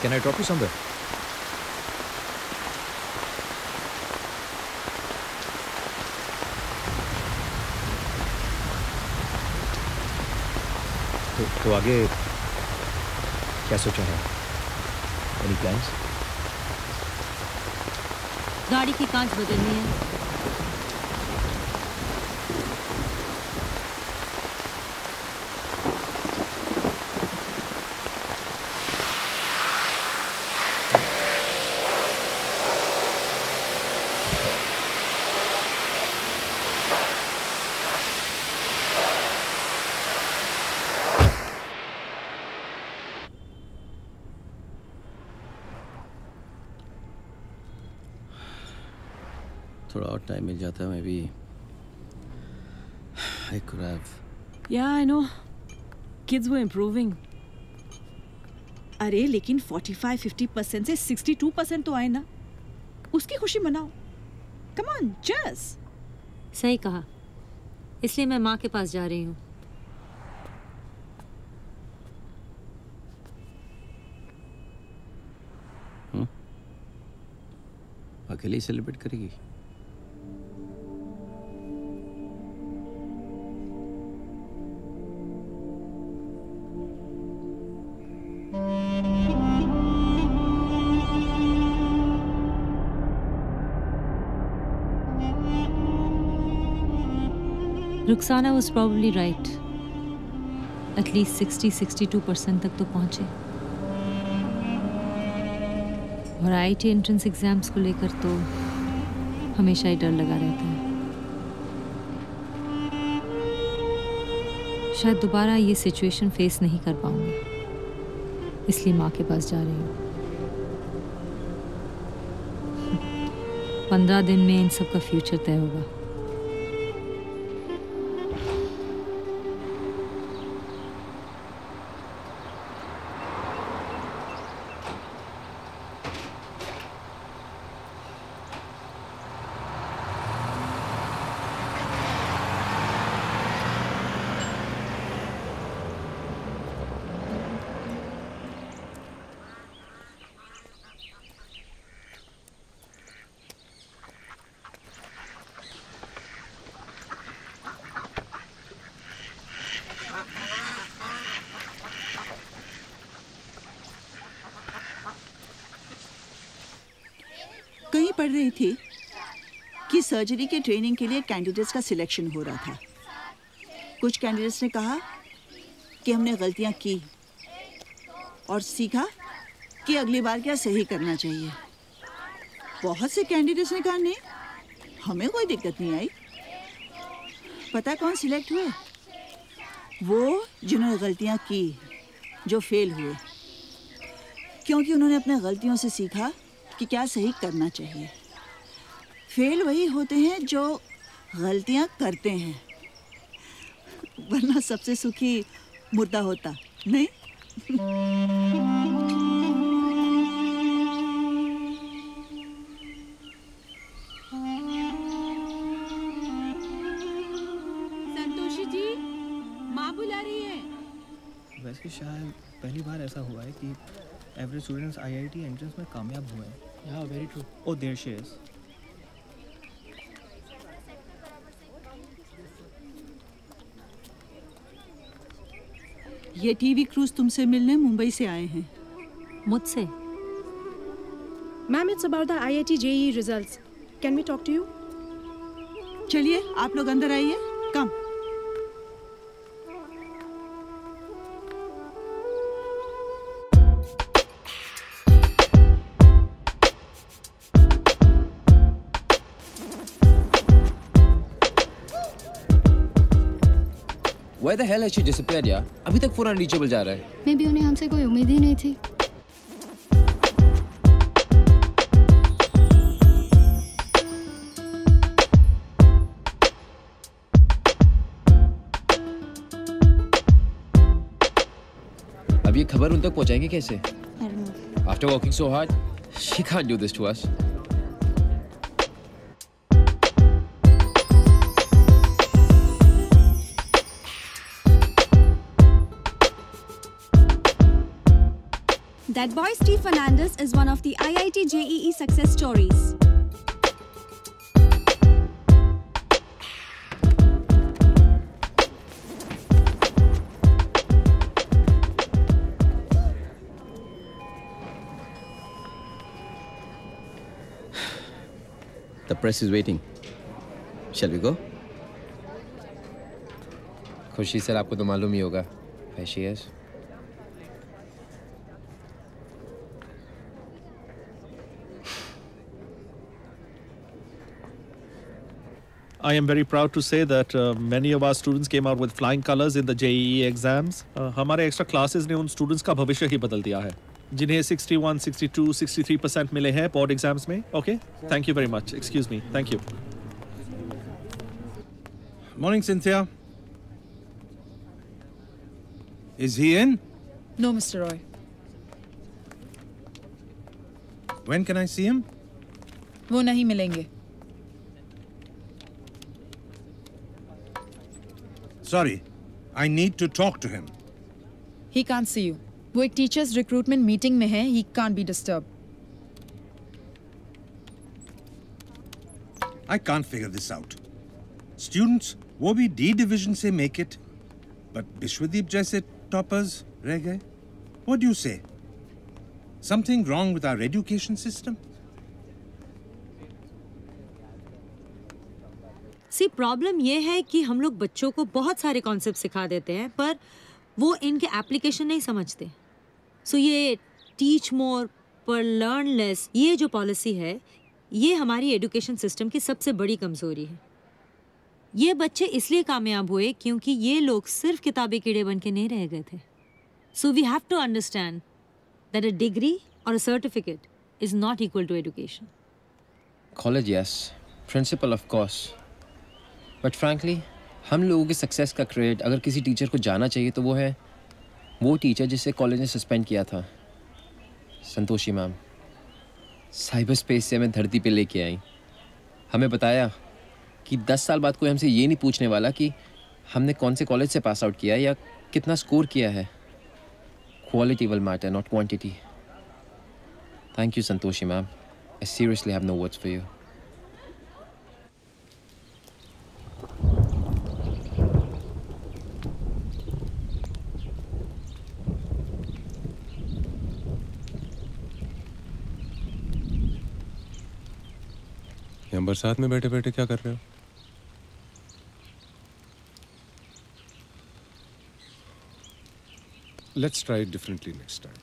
Can I drop you somewhere? तो आगे क्या सोचा है? Any plans? गाड़ी की कांच बदलनी है. थोड़ा और टाइम मिल जाता है, मैं भी I could have. Yeah, I know. Kids were improving. अरे लेकिन 45-50% से 62% तो आए ना. उसकी खुशी मनाओ. Come on, Jess. सही कहा. इसलिए मैं माँ के पास जा रही हूँ. अकेले ही सेलिब्रेट करेगी? Ruxana was probably right. At least 60-62% तक तो पहुंचे. और IIT एंट्रेंस एग्जाम्स को लेकर तो हमेशा ही डर लगा रहता है. शायद दोबारा ये सिचुएशन फेस नहीं कर पाऊंगी. इसलिए माँ के पास जा रही हूँ. 15 दिन में इन सब का फ्यूचर तय होगा. पढ़ रही थी कि सर्जरी के ट्रेनिंग के लिए कैंडिडेट्स का सिलेक्शन हो रहा था। कुछ कैंडिडेट्स ने कहा कि हमने गलतियां की और सीखा कि अगली बार क्या सही करना चाहिए। बहुत से कैंडिडेट्स ने कहा नहीं, हमें कोई दिक्कत नहीं आई। पता कौन सिलेक्ट हुए? वो जिन्होंने गलतियां की, जो फेल हुए, क्योंकि उन्होंने अपने गलतियों से सीखा कि क्या सही करना चाहिए। फेल वही होते हैं जो गलतियां करते हैं, वरना सबसे सुखी मुर्दा होता नहीं। संतोषी जी, माँ बुला रही है। वैसे शायद पहली बार ऐसा हुआ है कि एवरेज स्टूडेंट्स आईआईटी एंट्रेंस में कामयाब हुए हैं। Yeah very true. Oh there she is. ये टीवी क्रूज तुमसे मिलने मुंबई से आए हैं। मुझसे? Ma'am, it's about the IIT JEE results. Can we talk to you? चलिए आप लोग अंदर आइए। कम। Where the hell has she disappeared यार? अभी तक फोन अनरीचेबल जा रहा है। मे बी उन्हें हमसे कोई उम्मीद ही नहीं थी। अब ये खबर उन तक पहुंचाएंगे कैसे? After working so hard, she can't do this to us. That boy Steve Fernandez is one of the IIT JEE success stories. The press is waiting. Shall we go? खुशी सर, आपको तो मालूम ही होगा। Where she is? I am very proud to say that many of our students came out with flying colors in the JEE exams. हमारे extra classes ने उन students का भविष्य ही बदल दिया है, जिन्हें 61, 62, 63% मिले हैं board exams में. Okay? Thank you very much. Excuse me. Thank you. Morning, Cynthia. Is he in? No, Mr. Roy. When can I see him? वो नहीं मिलेंगे। Sorry, I need to talk to him. He can't see you. वो एक teachers recruitment meeting में है। He can't be disturbed. I can't figure this out. Students, वो भी D division से make it, but विश्वदीप जैसे toppers रह गए. What do you say? Something wrong with our education system? See problem ये है कि हम लोग बच्चों को बहुत सारे कॉन्सेप्ट सिखा देते हैं, पर वो इनके एप्लीकेशन नहीं समझते। सो ये टीच मोर पर लर्न लेस, ये जो पॉलिसी है, ये हमारी एजुकेशन सिस्टम की सबसे बड़ी कमज़ोरी है। ये बच्चे इसलिए कामयाब हुए क्योंकि ये लोग सिर्फ किताबी कीड़े बन के नहीं रह गए थे। So we have to understand that a degree और a certificate is not equal to education. College yes, principle of course, but frankly हम लोगों के सक्सेस का क्रेडिट अगर किसी टीचर को जाना चाहिए तो वो है वो टीचर जिसे कॉलेज ने सस्पेंड किया था, संतोषी मैम। साइबर स्पेस से हमें धरती पे लेके आई, हमें बताया कि 10 साल बाद कोई हमसे ये नहीं पूछने वाला कि हमने कौन से कॉलेज से पास आउट किया है या कितना स्कोर किया है। Quality will matter, not quantity. Thank you Santoshi ma'am, I seriously have no words for you. यहाँ बरसात में बैठे बैठे क्या कर रहे हो? Let's try it differently next time.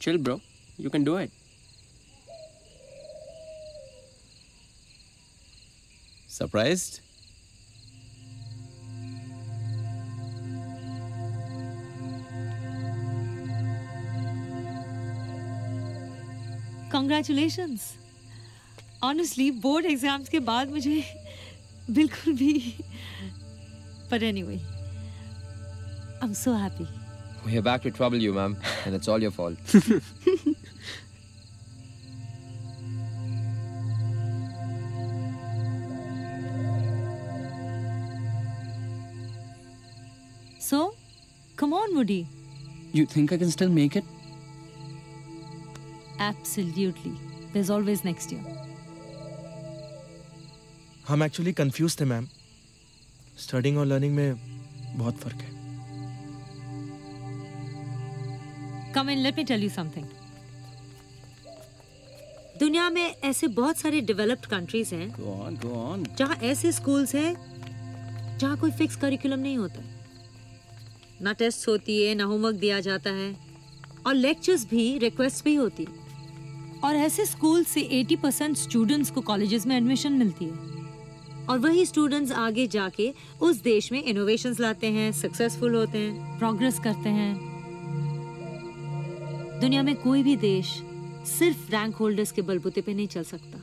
Chill, bro. You can do it. Surprised? Congratulations. Honestly, board exams के बाद मुझे बिल्कुल भी But anyway, I'm so happy. We're back to trouble you, ma'am, and it's all your fault. So, come on, Woody. You think I can still make it? Absolutely. There's always next year. हम actually confuse थे ma'am. Studying और learning में बहुत फर्क है। Come in, let me tell you something. दुनिया में ऐसे बहुत सारे डेवलप्ड कंट्रीज हैं Go on. जहाँ ऐसे स्कूल्स हैं जहाँ कोई फिक्स करिकुलम नहीं होता, ना टेस्ट होती है, ना होमवर्क दिया जाता है, और लेक्चर्स भी रिक्वेस्ट भी होती है। और ऐसे स्कूल से 80% स्टूडेंट्स को कॉलेजेस में एडमिशन मिलती है, और वही स्टूडेंट्स आगे जाके उस देश में इनोवेशंस लाते हैं, सक्सेसफुल होते हैं, प्रोग्रेस करते हैं। दुनिया में कोई भी देश सिर्फ रैंक होल्डर्स के बलबूते पे नहीं चल सकता।